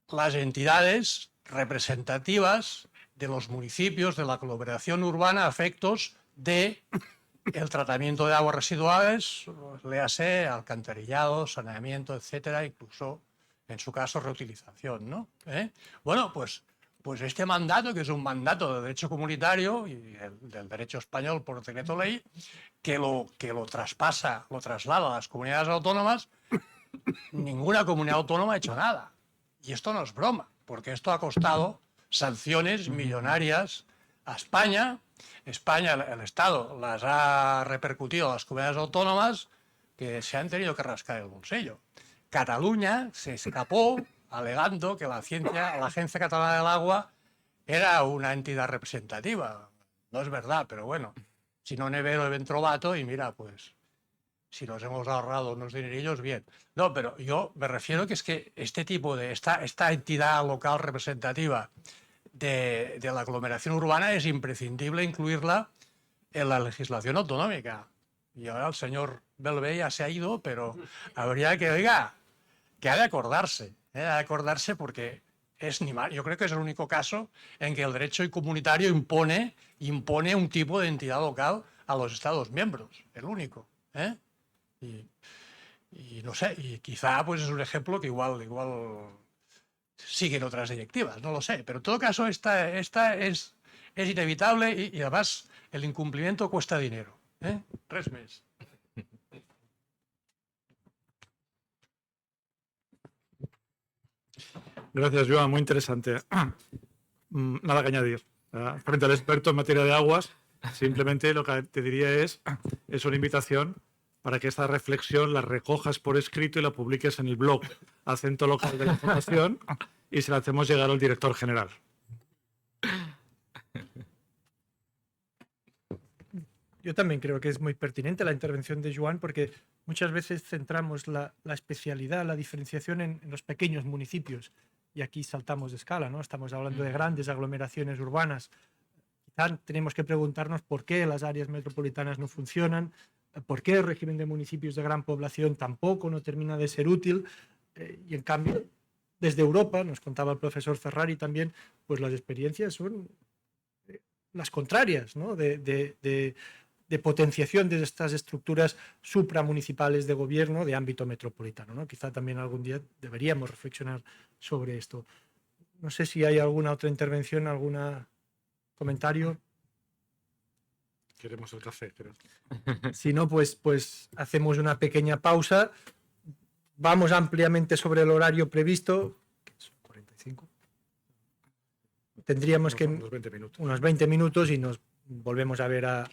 las entidades representativas de los municipios de la aglomeración urbana a efectos de el tratamiento de aguas residuales, léase alcantarillado, saneamiento, etcétera, incluso en su caso reutilización, ¿no? Bueno, pues este mandato, que es un mandato de derecho comunitario y del derecho español por decreto ley, que lo traspasa, lo traslada a las comunidades autónomas, ninguna comunidad autónoma ha hecho nada. Y esto no es broma, porque esto ha costado sanciones millonarias a España. España, el Estado, las ha repercutido a las comunidades autónomas que se han tenido que rascar el bolsillo. Cataluña se escapó alegando que la Agencia Catalana del Agua era una entidad representativa. No es verdad, pero bueno, si no nevero ben trovato, y mira, pues si nos hemos ahorrado unos dinerillos, bien. No, pero yo me refiero que es que este tipo de, esta entidad local representativa de la aglomeración urbana es imprescindible incluirla en la legislación autonómica. Y ahora el señor Belvé ya se ha ido, pero habría que, oiga, que ha de acordarse, porque es ni mal. Yo creo que es el único caso en que el derecho comunitario impone un tipo de entidad local a los Estados miembros, el único, ¿eh? Y no sé, y quizá pues es un ejemplo que igual siguen otras directivas, no lo sé, pero en todo caso esta es inevitable y además el incumplimiento cuesta dinero, ¿eh? Res més. Gracias, Joan, muy interesante. Nada que añadir. Frente al experto en materia de aguas, simplemente lo que te diría es una invitación para que esta reflexión la recojas por escrito y la publiques en el blog Acento Local de la Fundación y se la hacemos llegar al director general. Yo también creo que es muy pertinente la intervención de Joan porque muchas veces centramos la especialidad, la diferenciación en los pequeños municipios y aquí saltamos de escala, ¿no? Estamos hablando de grandes aglomeraciones urbanas. Quizá tenemos que preguntarnos por qué las áreas metropolitanas no funcionan, por qué el régimen de municipios de gran población tampoco no termina de ser útil y en cambio desde Europa, nos contaba el profesor Ferrari también, pues las experiencias son las contrarias, ¿no? de potenciación de estas estructuras supramunicipales de gobierno de ámbito metropolitano, ¿no? Quizá también algún día deberíamos reflexionar sobre esto. No sé si hay alguna otra intervención, algún comentario. Queremos el café, pero... Si no, pues hacemos una pequeña pausa. Vamos ampliamente sobre el horario previsto, que son 45. Tendríamos unos 20 minutos. unos 20 minutos y nos volvemos a ver a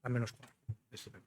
menos 4.